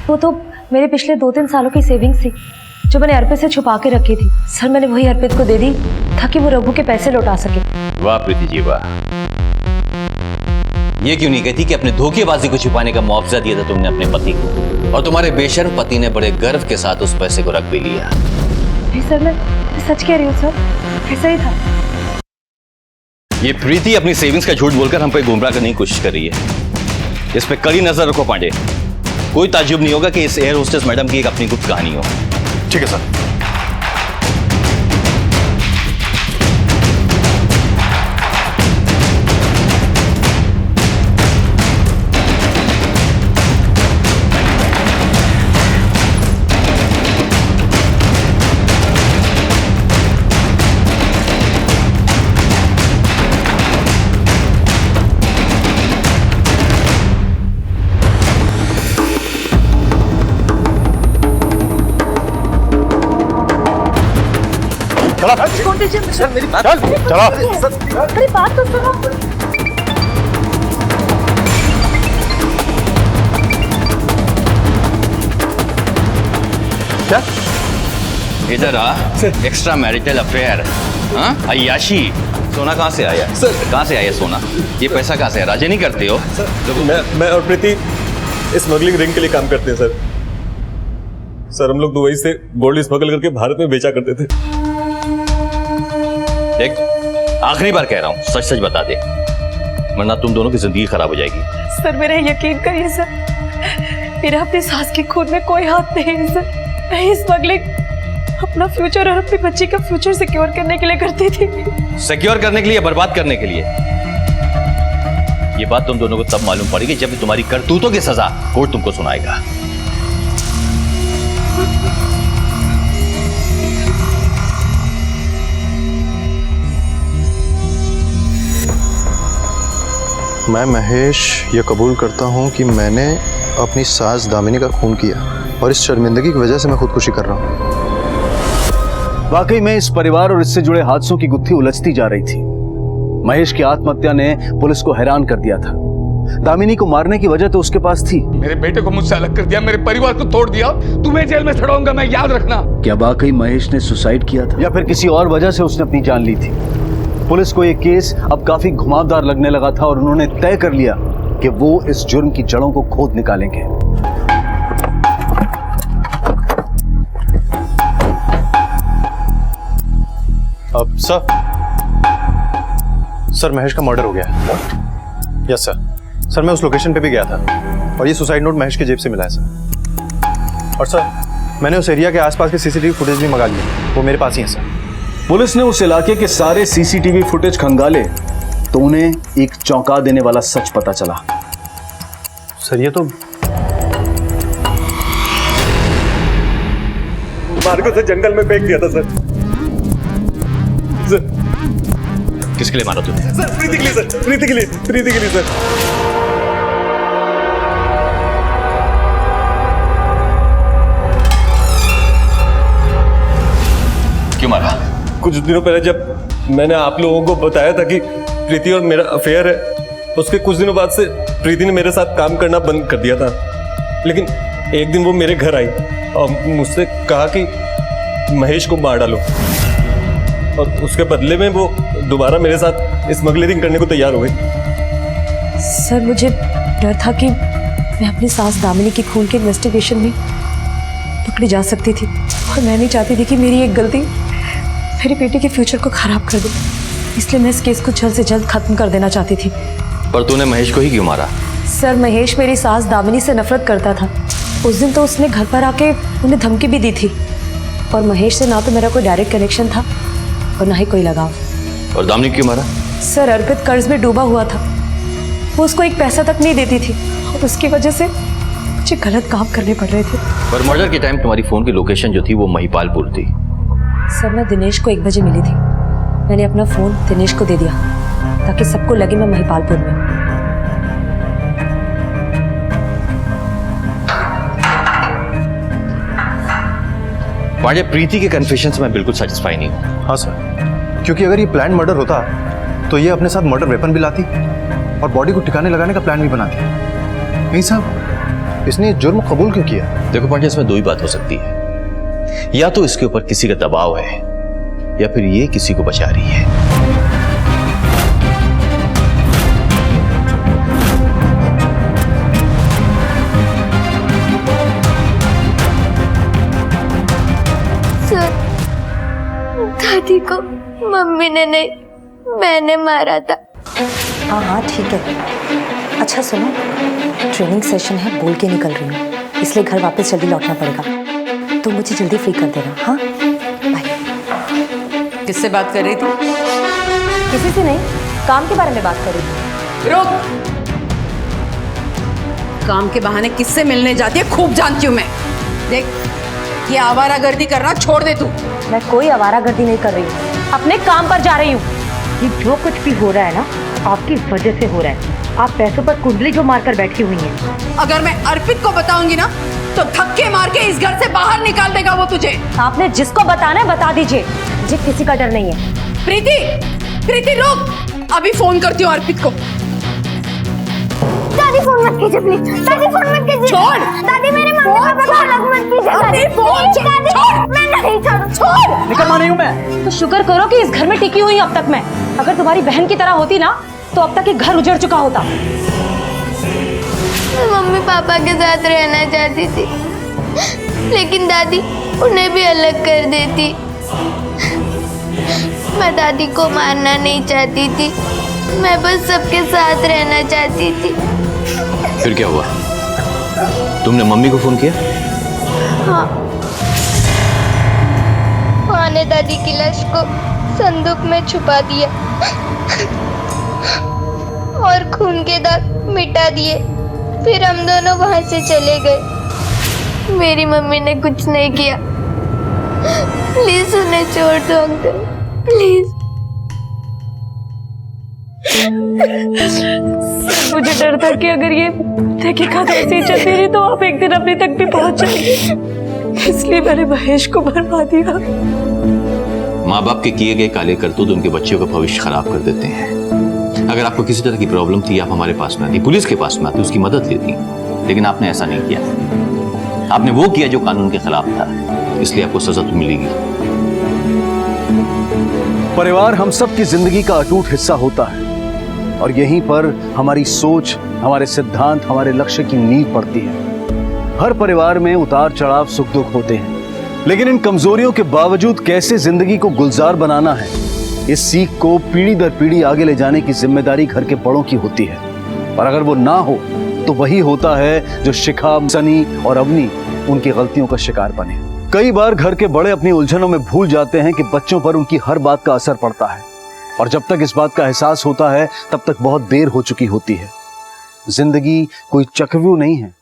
वो तो मेरे पिछले 2-3 सालों की सेविंग्स थी जो मैंने अर्पित से छुपा के रखी थी। सर, मैंने वही अर्पित को दे दी ताकि वो रघु के पैसे लौटा सके। वाह प्रीति जी वाह। ये क्यों नहीं कहती कि अपने धोखेबाजी को छुपाने का मुआवजा दिया था तुमने अपने पति को, और तुम्हारे बेशर्म पति ने बड़े गर्व के साथ उस पैसे को रख भी लिया। नहीं सर, मैं सच कह रही हूँ सर, ऐसा ही था। ये प्रीति अपनी सेविंग्स का झूठ बोलकर हम पे गुमराह करने की कोशिश कर रही है। इस पे कड़ी नजर रखो पांडे, कोई ताज्जुब नहीं होगा कि इस एयर होस्टेस मैडम की एक अपनी गुप्त कहानी हो। ठीक है सर। छोड़ दीजिए सर मेरी बात चलो मेरी बात तो सुनो। क्या इधर आ। एक्स्ट्रा मैरिटल अफेयर, हाँ, अय्याशी। सोना कहाँ से आया सर? कहाँ से आया सोना? ये पैसा कहाँ से है? राजे नहीं करते हो? मैं और प्रीति स्मगलिंग रिंग के लिए काम करते हैं सर। सर हम लोग दुबई से गोल्ड स्मगल करके भारत में बेचा करते थे। देख, आखिरी बार कह रहा हूँ, सच सच बता दे, वरना तुम दोनों की जिंदगी खराब हो जाएगी। सर मेरा यकीन करिए सर, मेरा अपनी सास की खुद में कोई हाथ नहीं है सर। मैं स्मगलिंग अपना फ्यूचर और अपनी बच्ची का फ्यूचर सिक्योर करने के लिए करती थी। सिक्योर करने के लिए, बर्बाद करने के लिए? ये बात तुम दोनों को तब मालूम पड़ेगी जब तुम्हारी करतूतों की सजा कोर्ट तुमको सुनाएगा। मैं महेश ये कबूल करता हूँ कि मैंने अपनी सास दामिनी का खून किया और इस शर्मिंदगी की वजह से मैं खुदकुशी कर रहा हूँ। वाकई में इस परिवार और इससे जुड़े हादसों की गुत्थी उलझती जा रही थी। महेश की आत्महत्या ने पुलिस को हैरान कर दिया था। दामिनी को मारने की वजह तो उसके पास थी। मेरे बेटे को मुझसे अलग कर दिया, मेरे परिवार को तोड़ दिया, तुम्हें जेल में सड़ाऊंगा मैं, याद रखना। क्या वाकई महेश ने सुसाइड किया था या फिर किसी और वजह से उसने अपनी जान ली थी? पुलिस को ये केस अब काफी घुमावदार लगने लगा था और उन्होंने तय कर लिया कि वो इस जुर्म की जड़ों को खोद निकालेंगे। अब सर महेश का मर्डर हो गया। यस सर मैं उस लोकेशन पे भी गया था और ये सुसाइड नोट महेश की जेब से मिला है सर। और सर मैंने उस एरिया के आसपास के सीसीटीवी फुटेज भी मंगा लिए, वो मेरे पास ही है सर। पुलिस ने उस इलाके के सारे सीसीटीवी फुटेज खंगाले तो उन्हें एक चौंका देने वाला सच पता चला। सर ये तो मार्को से जंगल में फेंक दिया था सर। किसके लिए मारा तुमने? सर प्रीति के लिए सर, प्रीति के लिए, प्रीति के लिए सर। क्यों मारा? कुछ दिनों पहले जब मैंने आप लोगों को बताया था कि प्रीति और मेरा अफेयर है, उसके कुछ दिनों बाद से प्रीति ने मेरे साथ काम करना बंद कर दिया था। लेकिन एक दिन वो मेरे घर आई और मुझसे कहा कि महेश को मार डालो, और उसके बदले में वो दोबारा मेरे साथ स्मगलिंग करने को तैयार हो गई। सर मुझे डर था कि मैं अपनी सास दामिनी की खून के इन्वेस्टिगेशन में पकड़ी जा सकती थी, और मैं नहीं चाहती थी कि मेरी एक गलती मेरी बेटी के फ्यूचर को खराब कर दे। इसलिए मैं इस केस को जल्द से जल्द खत्म कर देना चाहती थी। पर तूने महेश को ही क्यों मारा? सर महेश मेरी सास दामिनी से नफरत करता था। उस दिन तो उसने घर पर आके उन्हें धमकी भी दी थी, और महेश से ना तो मेरा कोई डायरेक्ट कनेक्शन था और ना ही कोई लगाव। और दामिनी क्यों मारा? सर अर्पित कर्ज में डूबा हुआ था, वो उसको एक पैसा तक नहीं देती थी, और उसकी वजह से मुझे गलत काम करने पड़ रहे थे। पर मर्डर के टाइम तुम्हारी फोन की लोकेशन जो थी वो महिपालपुर थी। सर मैं दिनेश को 1 बजे मिली थी। मैंने अपना फोन दिनेश को दे दिया ताकि सबको लगे मैं महिपालपुर में। पांडे, प्रीति के कन्फेशन से मैं बिल्कुल सेटिस्फाई नहीं हूँ। हाँ सर, क्योंकि अगर ये प्लान मर्डर होता तो ये अपने साथ मर्डर वेपन भी लाती और बॉडी को ठिकाने लगाने का प्लान भी बनाती। नहीं साहब, इसने जुर्म कबूल क्यों किया? देखो पांडे, इसमें 2 ही बात हो सकती है, या तो इसके ऊपर किसी का दबाव है या फिर ये किसी को बचा रही है। सर दादी को मम्मी ने नहीं, मैंने मारा था। हाँ हाँ ठीक है। अच्छा सुनो, ट्रेनिंग सेशन है, बोल के निकल रही हूँ। इसलिए घर वापस जल्दी लौटना पड़ेगा। तो मुझे जल्दी फ्री कर देना। हाँ बाय। किससे बात कर रही थी? किसी से नहीं, काम के बारे में बात कर रही थी। रोक। काम के बहाने किससे मिलने जाती है खूब जानती हूँ मैं। देख, ये आवारागर्दी करना छोड़ दे तू। मैं कोई आवारागर्दी नहीं कर रही हूँ, अपने काम पर जा रही हूँ। ये जो कुछ भी हो रहा है ना, आपकी वजह से हो रहा है। आप पैसों पर कुंडली जो मारकर बैठी हुई हैं। अगर मैं अर्पित को बताऊंगी ना तो धक्के मार के इस घर से बाहर निकाल देगा वो तुझे। आपने जिसको बताना है बता दीजिए, मुझे किसी का डर नहीं है। प्रीति, प्रीति रुक, अभी फोन करती हूँ अर्पित को। दादी फोन मत कीजिए प्लीज। दादी फोन मत कीजिए। छोड़। दादी मेरे मम्मी पापा को अलग मत कीजिए। दादी फोन छोड़। मैं नहीं छोड़। निकल मानी हूँ मैं। तो शुक्र करो कि इस घर में टिकी हुई अब तक मैं। अगर तुम्हारी बहन की तरह होती ना तो अब तक ये घर उजड़ चुका होता। मैं मम्मी पापा के साथ रहना चाहती थी, लेकिन दादी उन्हें भी अलग कर देती। मैं दादी को मारना नहीं चाहती थी, मैं बस सबके साथ रहना चाहती थी। फिर क्या हुआ? तुमने मम्मी को फोन किया? हाँ, माँ ने दादी की लाश को संदूक में छुपा दिया और खून के दाग मिटा दिए। फिर हम दोनों वहां से चले गए। मेरी मम्मी ने कुछ नहीं किया। प्लीज उन्हें छोड़ दो अंकल, प्लीज। मुझे डर था कि अगर ये तहकीकात ऐसी चलती रही तो आप एक दिन अपने तक भी पहुंच जाएंगे, इसलिए मैंने महेश को मरवा दिया। माँ बाप के किए गए काले करतूत उनके बच्चों का भविष्य खराब कर देते हैं। अगर आपको किसी तरह की प्रॉब्लम थी, आप हमारे पास में आती, पुलिस के पास में आती, उसकी मदद लेती, लेकिन आपने ऐसा नहीं किया। आपने वो किया जो कानून के खिलाफ था, इसलिए आपको सजा तो मिलेगी। परिवार हम सब की जिंदगी का अटूट हिस्सा होता है और यहीं पर हमारी सोच, हमारे सिद्धांत, हमारे लक्ष्य की नींव पड़ती है। हर परिवार में उतार चढ़ाव, सुख दुख होते हैं, लेकिन इन कमजोरियों के बावजूद कैसे जिंदगी को गुलजार बनाना है, इस सीख को पीढ़ी दर पीढ़ी आगे ले जाने की जिम्मेदारी घर के बड़ों की होती है। और अगर वो ना हो तो वही होता है जो शिखा, सनी और अवनी उनकी गलतियों का शिकार बने। कई बार घर के बड़े अपनी उलझनों में भूल जाते हैं कि बच्चों पर उनकी हर बात का असर पड़ता है, और जब तक इस बात का एहसास होता है तब तक बहुत देर हो चुकी होती है। जिंदगी कोई चक्रव्यूह नहीं है,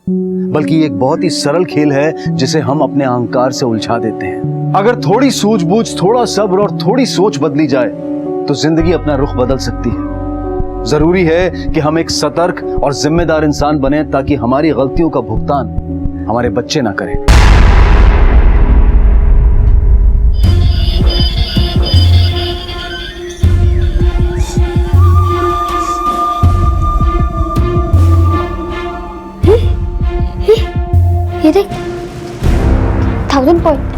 बल्कि एक बहुत ही सरल खेल है जिसे हम अपने अहंकार से उलझा देते हैं। अगर थोड़ी सूझबूझ, थोड़ा सब्र और थोड़ी सोच बदली जाए तो जिंदगी अपना रुख बदल सकती है। जरूरी है कि हम एक सतर्क और जिम्मेदार इंसान बने ताकि हमारी गलतियों का भुगतान हमारे बच्चे ना करें। ये देख, 1000 पॉइंट।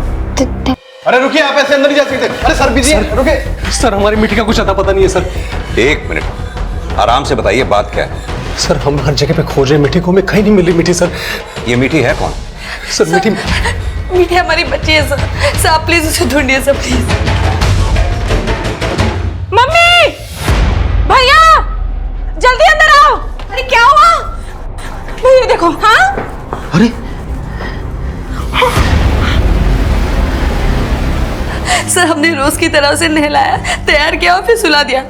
अरे रुकिए, आप ऐसे अंदर नहीं जा सकते। अरे सर बिजी है, रुकिए। सर हमारी मीठी का कुछ अता पता नहीं है सर। एक मिनट, आराम से बताइए बात क्या है। सर हम हर जगह पे खोज रहे हैं मीठी को, हमें कहीं नहीं मिल रही मीठी। सर ये मीठी है कौन? सर मीठी मीठी हमारी बच्ची है सर। सर आप प्लीज उसे ढूंढिए सर, प्लीज। मम्मी, भैया जल्दी अंदर आओ। अरे क्या हुआ भैया? देखो। हाँ अरे सर, हमने रोज की तरह उसे नहलाया, तैयार किया और फिर सुला दिया।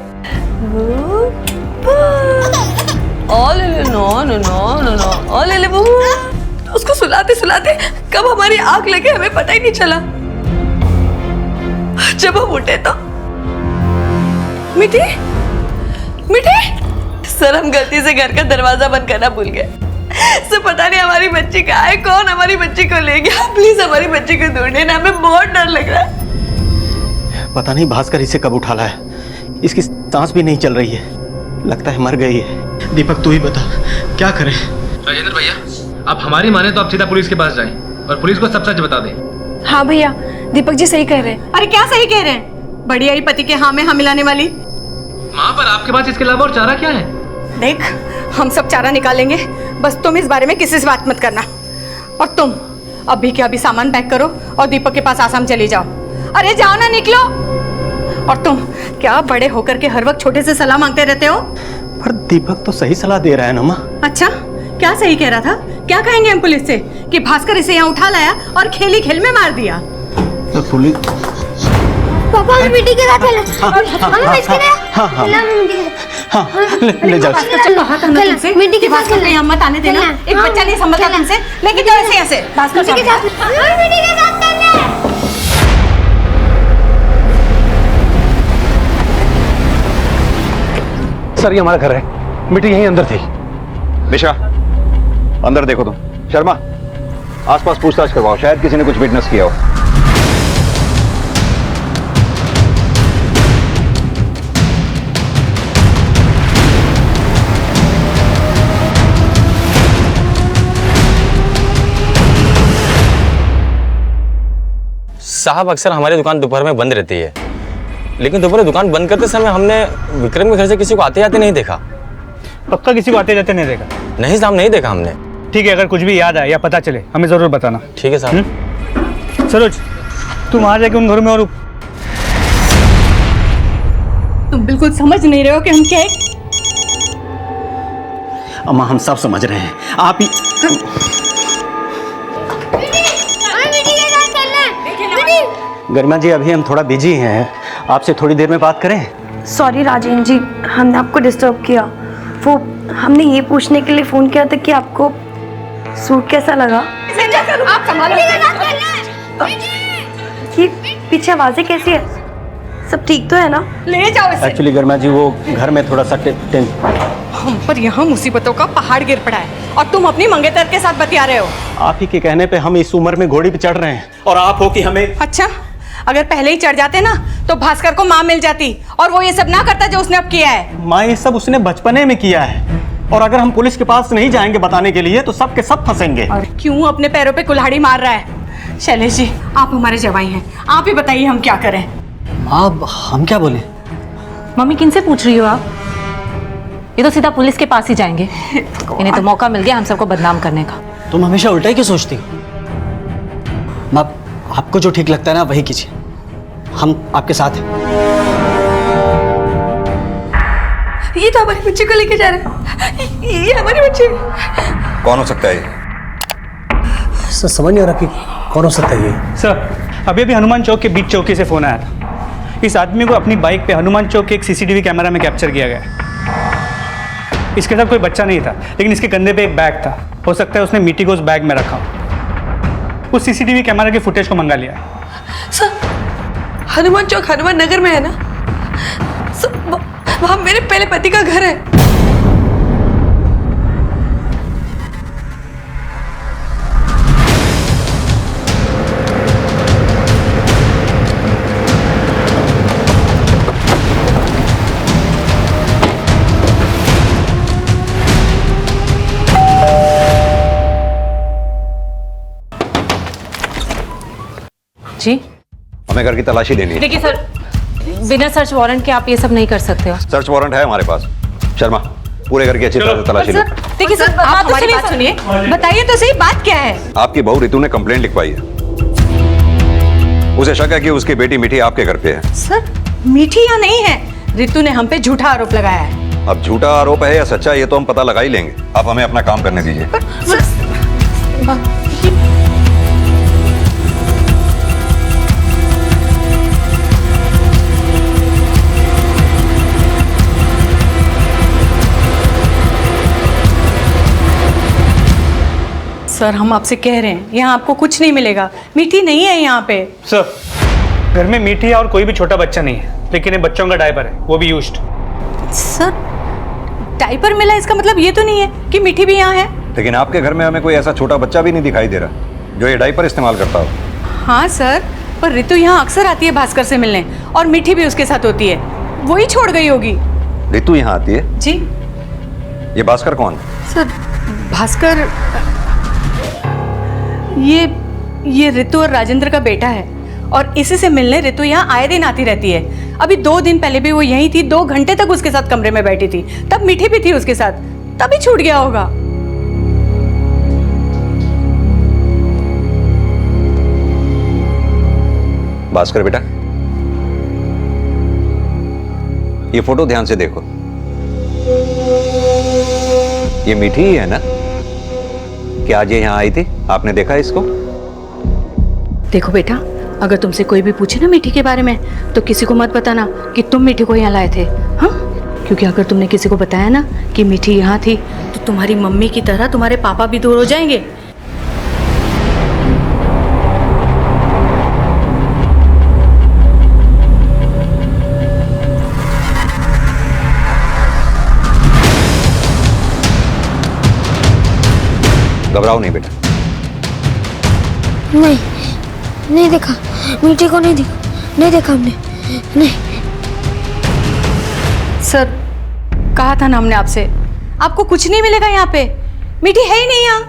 उसको सुलाते सुलाते कब हमारी आंख लगे हमें पता ही नहीं चला। जब हम उठे तो मीठी मीठी। सर हम गलती से घर का दरवाजा बंद करना भूल गए। सर पता नहीं हमारी बच्ची कहाँ है, कौन हमारी बच्ची को ले गया। प्लीज हमारी बच्ची को ढूंढे ना, हमें बहुत डर लग रहा है। पता नहीं भास्कर इसे कब उठा लाया, इसकी सांस भी नहीं चल रही है, लगता है मर गई है। दीपक तू ही बता क्या करें? राजेंद्र भैया, आप हमारी माने तो आप सीधा पुलिस के पास जाएं और पुलिस को सब सच बता दें। हाँ भैया, दीपक जी सही कह रहे हैं। अरे क्या सही कह रहे हैं? बड़ी आई पति के हाँ में हाँ मिलाने वाली। माँ, पर आपके पास इसके अलावा और चारा क्या है? देख, हम सब चारा निकालेंगे, बस तुम इस बारे में किसी से बात मत करना। और तुम अभी के अभी सामान पैक करो और दीपक के पास आसाम चली जाओ। अरे जाओ ना, निकलो। और तुम क्या बड़े होकर के हर वक्त छोटे से सलाह मांगते रहते हो? पर दीपक तो सही सलाह दे रहा है ना माँ। अच्छा, क्या सही कह रहा था? क्या कहेंगे हम पुलिस से कि भास्कर इसे यहाँ उठा लाया और खेली खेल में मार दिया? तो पुलिस पापा हमें बेटी के साथ चलो। हमें बेच के हाँ हाँ ले जाओ। कहा था ना तुमसे बेटी के साथ यहाँ मत आने देना। एक बच्चा नहीं संभलता तुमसे, लेकिन जाओ ऐसे ऐसे भास्कर के साथ। हमें बेटी के साथ सर ये हमारा घर है, मिट्टी यहीं अंदर थी। निशा अंदर देखो तुम। शर्मा आसपास पूछताछ करवाओ, शायद किसी ने कुछ विटनेस किया हो। साहब अक्सर हमारी दुकान दोपहर में बंद रहती है, लेकिन दोपहर दुकान बंद करते समय हमने विक्रम के घर से किसी को आते जाते नहीं देखा। पक्का किसी को आते जाते नहीं देखा? नहीं साहब नहीं देखा हमने। ठीक है, अगर कुछ भी याद आए या पता चले हमें जरूर बताना। ठीक है साहब। सरोज तुम आ जाके उन घरों में और तुम बिल्कुल समझ नहीं रहे हो कि हम क्या है? अम्मा हम सब समझ रहे हैं, आप ही गरिमा जी अभी हम थोड़ा बिजी हैं, आपसे थोड़ी देर में बात करें? सॉरी राजेंद्र जी, हमने आपको डिस्टर्ब किया। वो हमने ये पूछने के लिए फ़ोन किया था कि आपको सूट कैसा लगा। आप संभालो। ये पीछे आवाज़ें कैसी है? सब ठीक तो है ना? ले जाओ इसे। एक्चुअली गरिमा जी वो घर में थोड़ा सा हम पर यहाँ मुसीबतों का पहाड़ गिर पड़ा है और तुम अपनी मंगेतर के साथ बतिया रहे हो। आप ही के कहने पे हम इस उम्र में घोड़ी पे चढ़ रहे हैं और आप हो कि हमें। अच्छा, अगर पहले ही चढ़ जाते ना तो भास्कर को माँ मिल जाती और वो ये सब ना करता जो उसने अब किया है। माँ ये सब उसने बचपने में किया है और अगर हम पुलिस के पास नहीं जाएंगे बताने के लिए तो सब के सब फंसेंगे। और क्यों अपने पैरों पे कुल्हाड़ी मार रहा है? शैलेश जी आप हमारे जवाई हैं, आप ही बताइए हम क्या करें। अब हम क्या बोले? मम्मी किनसे पूछ रही हो आप? ये तो सीधा पुलिस के पास ही जाएंगे। इन्हें तो मौका मिल गया हम सबको बदनाम करने का। तुम हमेशा उल्टा ही क्यों सोचती हो? माँ आपको जो ठीक लगता है ना वही कीजिए, हम आपके साथ हैं। ये तो हमारी बच्ची को लेके जा रहे हैं। ये हमारी बच्ची। कौन हो सकता है ये? सर समझ नहीं आ रहा कि कौन हो सकता है ये। सर अभी अभी हनुमान चौक के बीच चौकी से फ़ोन आया था। इस आदमी को अपनी बाइक पे हनुमान चौक के एक सीसीटीवी कैमरा में कैप्चर किया गया। इसके साथ कोई बच्चा नहीं था, लेकिन इसके कंधे पे एक बैग था। हो सकता है उसने मिट्टी को उस बैग में रखा। उस सीसीटीवी कैमरा के फुटेज को मंगा लिया। सर हनुमान चौक हनुमान नगर में है ना? सर वहाँ मेरे पहले पति का घर है। जी हमें घर की तलाशी लेनी है। देखिए सर, बिना सर्च वारंट के आप ये सब नहीं कर सकते हो। सर्च वारंट है हमारे पास। शर्मा पूरे घर की अच्छी तरह से तलाशी लो। देखिए सर, आप हमारी बात सुनिए, बताइए तो सही बात क्या है? आपकी बहू रितु ने कंप्लेंट लिखवाई है। उसे शक है कि उसकी बेटी मीठी आपके घर पे है। सर मीठी या नहीं है, रितु ने हम पे झूठा आरोप लगाया है। अब झूठा आरोप है या सच्चा ये तो हम पता लगा ही लेंगे। आप हमें अपना काम करने दीजिए। सर हम आपसे कह रहे हैं यहाँ आपको कुछ नहीं मिलेगा, मीठी नहीं है यहाँ पे। सर घर में मीठी और कोई भी छोटा बच्चा नहीं है, लेकिन ये बच्चों का डायपर है, वो भी यूज्ड। सर डायपर मिला इसका मतलब ये तो नहीं है कि मीठी भी यहाँ है। लेकिन आपके घर में हमें कोई ऐसा छोटा बच्चा भी नहीं दिखाई दे रहा जो ये डायपर इस्तेमाल करता हो। हाँ सर, पर रितु यहाँ अक्सर आती है भास्कर से मिलने और मीठी भी उसके साथ होती है। वही छोड़ गई होगी। रितु यहाँ आती है? जी। ये भास्कर कौन? सर भास्कर ये रितु और राजेंद्र का बेटा है और इसी से मिलने रितु यहाँ आए दिन आती रहती है। अभी 2 दिन पहले भी वो यहीं थी, 2 घंटे तक उसके साथ कमरे में बैठी थी, तब मीठी भी थी उसके साथ, तभी छूट गया होगा। भास्कर बेटा ये फोटो ध्यान से देखो। ये मीठी ही है ना? कि आज ये यहाँ आई थी? आपने देखा इसको? देखो बेटा, अगर तुमसे कोई भी पूछे ना मीठी के बारे में तो किसी को मत बताना कि तुम मीठी को यहाँ लाए थे, हाँ? क्योंकि अगर तुमने किसी को बताया ना कि मीठी यहाँ थी तो तुम्हारी मम्मी की तरह तुम्हारे पापा भी दूर हो जाएंगे। घबराओ नहीं बेटा। नहीं देखा, मीठी को नहीं देखा हमने, नहीं। सर, कहा था ना हमने आपसे, आपको कुछ नहीं मिलेगा यहाँ पे, मीठी है ही नहीं यहाँ।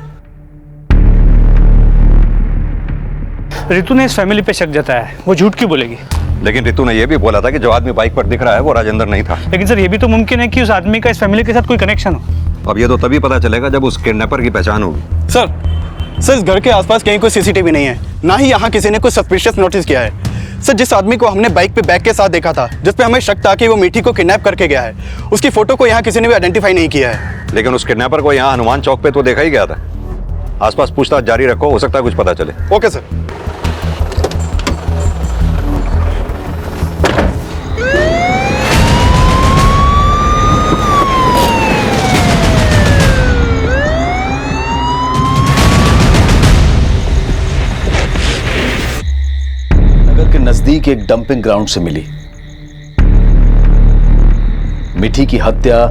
रितु ने इस फैमिली पे शक जताया है, वो झूठ क्यों बोलेगी? लेकिन रितु ने यह भी बोला था कि जो आदमी बाइक पर दिख रहा है वो राजेंद्र नहीं था। लेकिन सर ये भी तो मुमकिन है कि उस आदमी का इस फैमिली के साथ कोई कनेक्शन हो। अब ये तो तभी पता चलेगा जब उस किडनैपर की पहचान होगी। सर इस घर के आसपास कहीं कोई सीसीटीवी नहीं है, ना ही यहाँ किसी ने कोई सस्पिशियस नोटिस किया है। सर जिस आदमी को हमने बाइक पे बैग के साथ देखा था, जिस पे हमें शक था कि वो मीठी को किडनैप करके गया है, उसकी फोटो को यहाँ किसी ने भी आइडेंटिफाई नहीं किया है। लेकिन उस किडनैपर को यहाँ हनुमान चौक पे तो देखा ही गया था। आसपास पूछताछ जारी रखो, हो सकता है कुछ पता चले। Okay sir. के नजदीक एक डंपिंग ग्राउंड से मिली। मिठी की हत्या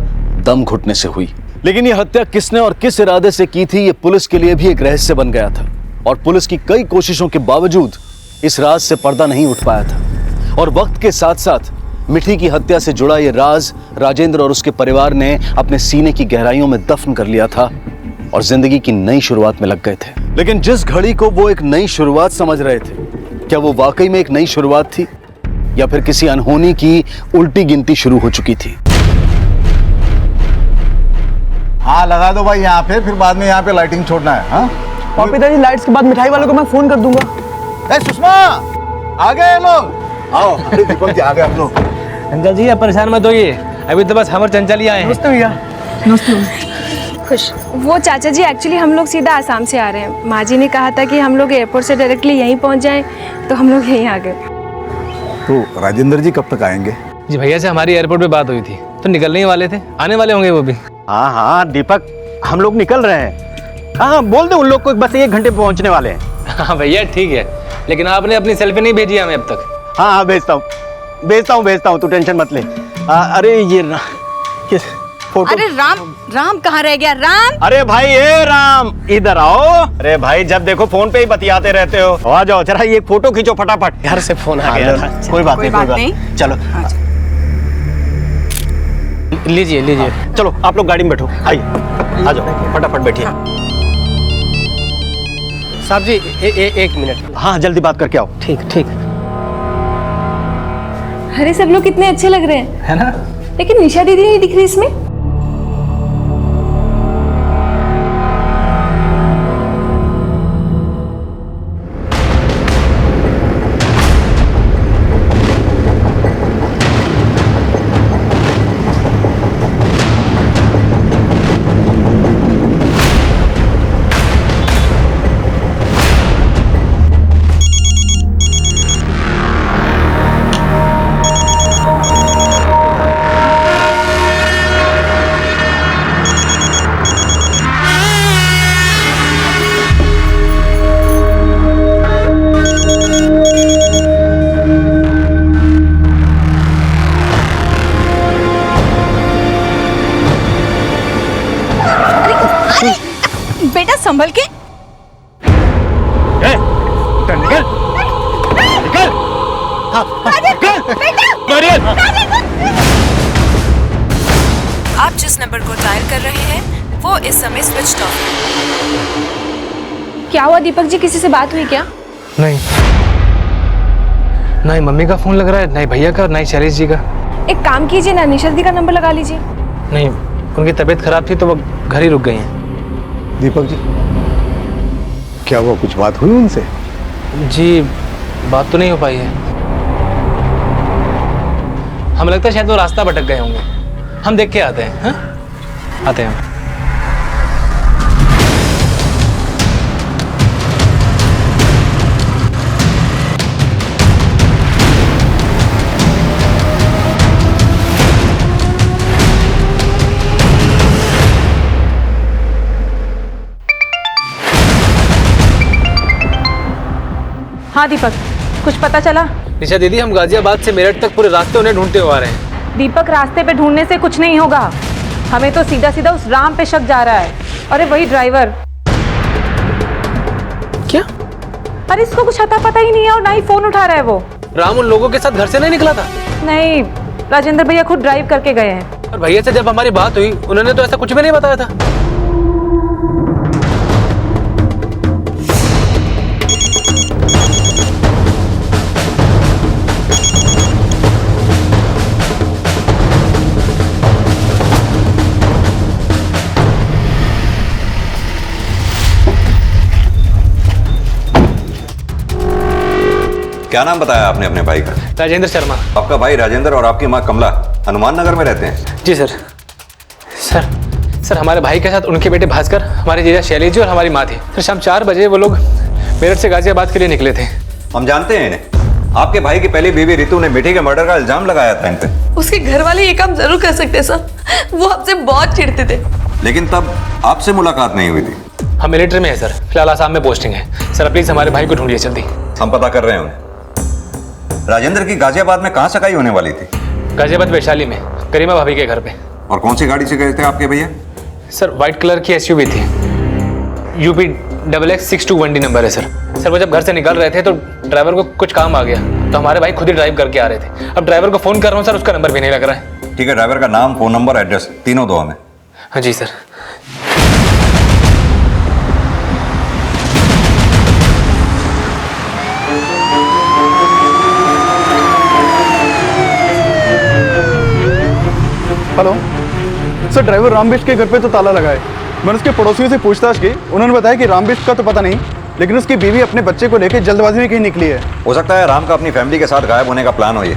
दम घुटने से हुई, लेकिन यह हत्या किसने और किस इरादे से की थी, यह पुलिस के लिए भी एक रहस्य बन गया था। और पुलिस की कई कोशिशों के बावजूद इस राज से पर्दा नहीं उठ पाया था। और वक्त के साथ साथ मिठी की हत्या से जुड़ा यह राज राजेंद्र और उसके परिवार ने अपने सीने की गहराइयों में दफन कर लिया था और जिंदगी की नई शुरुआत में लग गए थे। लेकिन जिस घड़ी को वो एक नई शुरुआत समझ रहे थे, क्या वो वाकई में एक नई शुरुआत थी या फिर किसी अनहोनी की उल्टी गिनती शुरू हो चुकी थी? हाँ लगा दो भाई यहाँ पे, फिर बाद में यहाँ पे लाइटिंग छोड़ना है। हाँ और पिताजी लाइट्स के बाद मिठाई वालों को मैं फोन कर दूंगा। ए सुषमा, आ गए लोग, आओ। अरे दीपक जी आ गए आप लोग। अंकल जी आप परेशान मत होइए, अभी तो बस हमर चंचल ही आए हैं। नमस्ते भैया। नमस्ते। खुश। वो चाचा जी एक्चुअली हम लोग सीधा आसाम से आ रहे हैं। माँ जी ने कहा था कि हम लोग एयरपोर्ट से डायरेक्टली यहीं पहुँच जाएं, तो हम लोग यहीं आ गए। तो राजेंद्र जी कब तक आएंगे? जी भैया से हमारी एयरपोर्ट पे बात हुई थी, तो निकलने ही वाले थे, आने वाले होंगे वो भी। हाँ हाँ दीपक, हम लोग निकल रहे हैं। हाँ बोल दे उन लोग को बस 1 घंटे पहुंचने वाले हैं। हाँ भैया ठीक है, लेकिन आपने अपनी सेल्फी नहीं भेजी हमें अब तक। हाँ हाँ भेजता हूँ, तू टेंशन मत ले। अरे ये फोटो। अरे राम कहाँ रह गया? राम, अरे भाई ए राम इधर आओ। अरे भाई जब देखो फोन पे ही बतियाते रहते हो, आ जाओ जरा ये फोटो खींचो फटाफट। घर से फोन आ गया था। कोई बात नहीं। चलो लीजिए। चलो आप लोग गाड़ी में बैठो, आइए आ जाओ फटाफट बैठिए। साहब जी 1 मिनट। हाँ जल्दी बात करके आओ। ठीक। अरे सब लोग कितने अच्छे लग रहे हैं, है ना? लेकिन निशा दीदी नहीं दिख रही इसमें। बेटा संभल के। आप जिस नंबर को डायल कर रहे हैं वो इस समय स्विच ऑफ है। क्या हुआ दीपक जी, किसी से बात हुई क्या? नहीं, ना ही मम्मी का फोन लग रहा है, ना ही भैया का, ना ही शैलेश जी का। एक काम कीजिए ना, निशा दीदी का नंबर लगा लीजिए। नहीं, उनकी तबीयत खराब थी तो वो घर ही रुक गई हैं। दीपक जी क्या वो कुछ बात हुई उनसे? जी बात तो नहीं हो पाई है। हमें लगता है शायद वो रास्ता भटक गए होंगे। हम देख के आते हैं। हाँ आते हैं। हाँ दीपक, कुछ पता चला? निशा दीदी, हम गाजियाबाद से मेरठ तक पूरे रास्ते उन्हें ढूंढते हुए आ रहे हैं। दीपक, रास्ते पे ढूंढने से कुछ नहीं होगा, हमें तो सीधा सीधा उस राम पे शक जा रहा है। अरे वही ड्राइवर। क्या? अरे इसको कुछ अता पता ही नहीं है और ना ही फोन उठा रहा है वो। राम उन लोगों के साथ घर से नहीं निकला था? नहीं, राजेंद्र भैया खुद ड्राइव करके गए हैं। और भैया से जब हमारी बात हुई उन्होंने तो ऐसा कुछ भी नहीं बताया था। क्या नाम बताया आपने अपने भाई का? राजेंद्र शर्मा। आपका भाई राजेंद्र और आपकी माँ कमला हनुमान नगर में रहते हैं? जी सर। सर हमारे भाई के साथ उनके बेटे भास्कर, हमारी जीजा शैली जी और हमारी माँ थी। सर शाम 4 बजे वो लोग मेरठ से गाजियाबाद के लिए निकले थे। हम जानते हैं इन्हें। आपके भाई की पहली बीवी रितु ने मीठी के मर्डर का इल्जाम लगाया था इन पे। उसके घर वाले ये काम जरूर कर सकते सर, वो हमसे बहुत चिढ़ते थे। लेकिन तब आपसे मुलाकात नहीं हुई थी। हम मिलिट्री में है सर, फिलहाल आसाम में पोस्टिंग है। सर प्लीज हमारे भाई को ढूंढिए जल्दी। हम पता कर रहे हैं उन्हें। राजेंद्र की गाजियाबाद में कहाँ सगाई होने वाली थी? गाजियाबाद वैशाली में, करीमा भाभी के घर पे। और कौन सी गाड़ी से गए थे आपके भैया? सर व्हाइट कलर की एसयूवी थी, UP XX621D नंबर है सर। वो जब घर से निकल रहे थे तो ड्राइवर को कुछ काम आ गया, तो हमारे भाई खुद ही ड्राइव करके आ रहे थे। अब ड्राइवर को फोन कर रहा हूँ सर, उसका नंबर भी नहीं लग रहा है। ठीक है, ड्राइवर का नाम, फोन नंबर, एड्रेस तीनों दो हमें। हाँ जी सर। हेलो सर, ड्राइवर रामबिष्ट के घर पे तो ताला लगा है। मैंने उसके पड़ोसियों से पूछताछ की, उन्होंने बताया कि रामबिष्ट का तो पता नहीं, लेकिन उसकी बीवी अपने बच्चे को लेकर जल्दबाजी में कहीं निकली है। हो सकता है राम का अपनी फैमिली के साथ गायब होने का प्लान हो। ये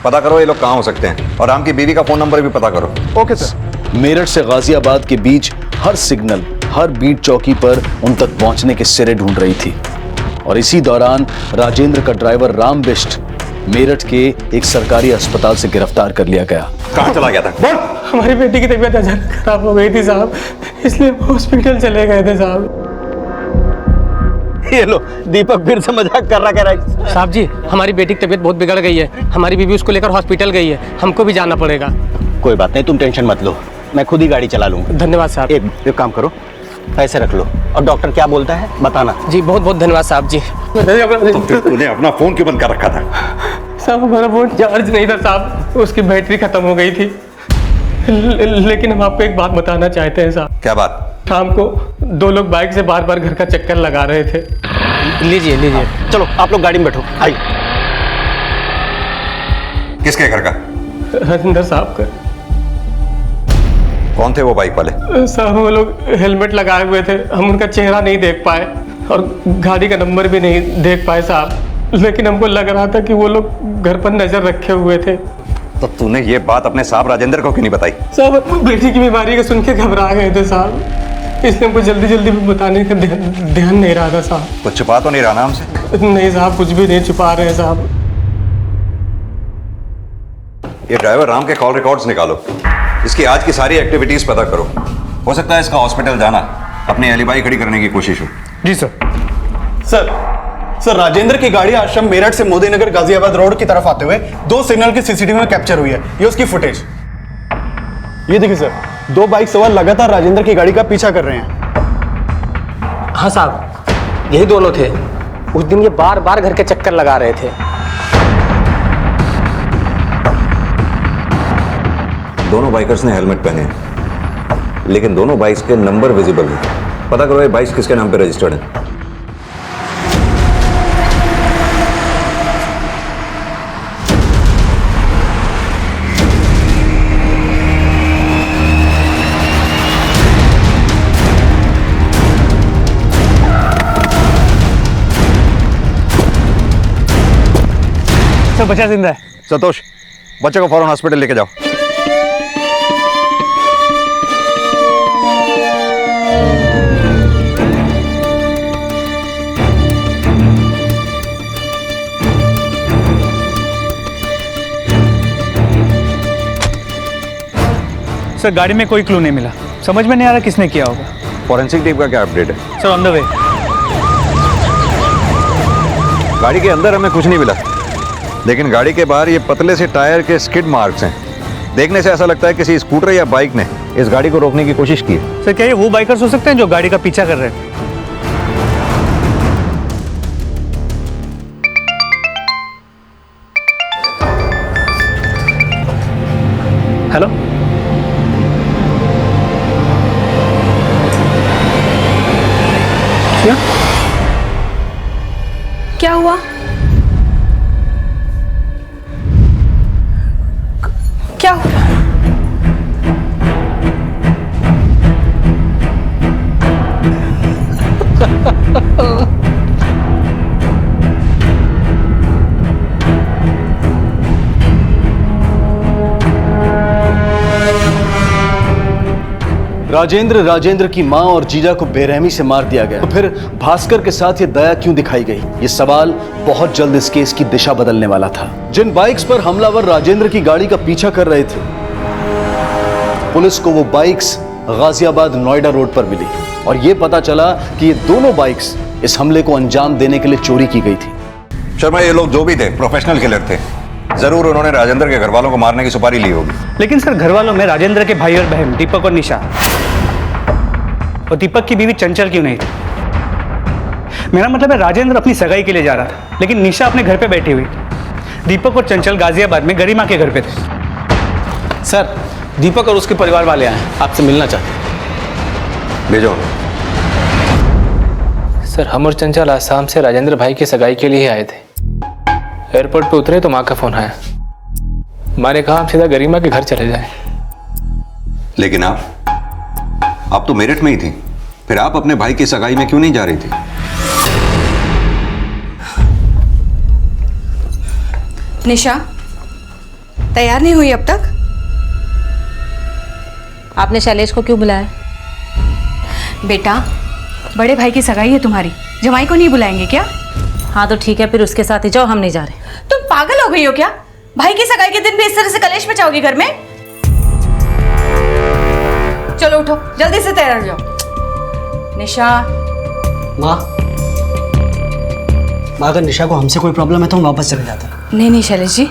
पता करो ये लोग कहाँ हो सकते हैं, और राम की बीवी का फोन नंबर भी पता करो। Okay sir. मेरठ से गाजियाबाद के बीच हर सिग्नल, हर बीट चौकी पर उन तक पहुंचने के सिरे ढूंढ रही थी। और इसी दौरान राजेंद्र का ड्राइवर राम बिष्ट मेरठ के एक सरकारी अस्पताल से गिरफ्तार कर लिया गया। कहाँ चला गया था? हमारी बेटी की तबीयत अचानक खराब हो गई थी साहब, इसलिए हॉस्पिटल चले गए थे साहब। ये लो, दीपक फिर से मजाक कर रहा है। साहब जी, हमारी बेटी की तबीयत बहुत बिगड़ गई है, हमारी बीवी उसको लेकर हॉस्पिटल गई है, हमको भी जाना पड़ेगा। कोई बात नहीं, तुम टेंशन मत लो, मैं खुद ही गाड़ी चला लूंगा। धन्यवाद साहब। एक काम करो, पैसे रख लो, और डॉक्टर क्या बोलता है बताना। जी बहुत बहुत धन्यवाद साहब जी। तूने अपना फोन क्यों बंद कर रखा था? साहब हमारा फोन चार्ज नहीं था साहब, उसकी बैटरी खत्म हो गई थी। लेकिन हम आपको एक बात बताना चाहते हैं साहब। क्या बात? शाम को 2 लोग बाइक से बार बार घर का चक्कर लगा रहे थे। लीजिए लीजिए। चलो आप लोग गाड़ी में बैठो, आइए। किसके घर का? राजेंद्र साहब का। कौन थे वो बाइक वाले? साहब वो लोग हेलमेट लगाए हुए थे, हम उनका चेहरा नहीं देख पाए और गाड़ी का नंबर भी नहीं देख पाए साहब, लेकिन हमको लग रहा था कि वो लोग घर पर नजर रखे हुए थे। तो तूने ये बात अपने साहब राजेंद्र को क्यों नहीं बताई? साहब बेटी की बीमारी को सुन के घबरा गए थे साहब, इसलिए हमको जल्दी जल्दी बताने का ध्यान नहीं रहा था साहब। कुछ छुपा तो नहीं रहा ना हमसे? नहीं साहब, कुछ भी नहीं छुपा रहे हैं साहब। ये ड्राइवर राम के कॉल रिकॉर्ड्स निकालो, इसकी आज की सारी एक्टिविटीज पता करो। हो सकता है इसका हॉस्पिटल जाना अपनी एलिबाई खड़ी करने की कोशिश हो। जी सर। सर राजेंद्र की गाड़ी आश्रम मेरठ से मोदी नगर गाजियाबाद रोड की तरफ आते हुए 2 सिग्नल की सीसीटीवी में कैप्चर हुई है। ये उसकी फुटेज। ये देखिए सर, 2 बाइक सवार लगातार राजेंद्र की गाड़ी का पीछा कर रहे हैं। हाँ साहब, यही दोनों थे। उस दिन ये बार बार घर के चक्कर लगा रहे थे। दोनों बाइकर्स ने हेलमेट पहने हैं, लेकिन दोनों बाइक्स के नंबर विजिबल नहीं। पता करो ये बाइक्स किसके नाम पे रजिस्टर्ड हैं। सब बचा जिंदा है। संतोष, बच्चे को फौरन हॉस्पिटल लेके जाओ। सर गाड़ी में कोई क्लू नहीं मिला, समझ में नहीं आ रहा किसने किया होगा। फॉरेंसिक टीम का क्या अपडेट है? Sir on the way. गाड़ी के अंदर हमें कुछ नहीं मिला, लेकिन गाड़ी के बाहर ये पतले से टायर के स्किड मार्क्स हैं। देखने से ऐसा लगता है किसी स्कूटर या बाइक ने इस गाड़ी को रोकने की कोशिश की है। सर क्या ये वो बाइकर्स हो सकते हैं जो गाड़ी का पीछा कर रहे हैं? हेलो, क्या हुआ? क्या हुआ? राजेंद्र की मां और जीजा को बेरहमी से मार दिया गया, तो फिर भास्कर के साथ ये दया क्यों दिखाई गई? ये सवाल बहुत जल्द इस केस की दिशा बदलने वाला था। जिन बाइक्स पर हमलावर राजेंद्र की गाड़ी का पीछा कर रहे थे, पुलिस को वो बाइक्स गाजियाबाद नोएडा रोड पर मिली और ये पता चला कि ये दोनों बाइक्स इस हमले को अंजाम देने के लिए चोरी की गई थी। शर्मा, ये लोग जो भी थे प्रोफेशनल किलर थे। जरूर उन्होंने राजेंद्र के घर वालों को मारने की सुपारी ली होगी। लेकिन सर घर वालों में राजेंद्र के भाई और बहन दीपक और निशा और दीपक की बीवी चंचल क्यों नहीं थी? मेरा मतलब है राजेंद्र अपनी सगाई के लिए जा रहा था, लेकिन निशा अपने घर पे बैठी हुई थी। दीपक और चंचल गाजियाबाद में गरिमा के घर पे थे। सर दीपक और उसके परिवार वाले आए, आपसे मिलना चाहते। भेजो। सर हम और चंचल आसाम से राजेंद्र भाई की सगाई के लिए आए थे। एयरपोर्ट पे उतरे तो माँ का फोन आया। माँ ने कहा हम सीधा गरिमा के घर चले जाएं। लेकिन आप तो मेरठ में ही थी, फिर आप अपने भाई की सगाई में क्यों नहीं जा रही थी? निशा तैयार नहीं हुई अब तक? आपने शैलेश को क्यों बुलाया? बेटा, बड़े भाई की सगाई है तुम्हारी, जमाई को नहीं बुलाएंगे क्या? हाँ तो ठीक है, फिर उसके साथ ही जाओ, हम नहीं जा रहे। तुम पागल हो गई हो क्या? भाई की सगाई के दिन भी इस तरह से कलेश मचाओगी घर में? चलो उठो, जल्दी से तैयार हो जाओ। निशा। माँ, अगर निशा को हमसे कोई प्रॉब्लम है तो हम वापस चले जाते हैं। नहीं शैलेश जी,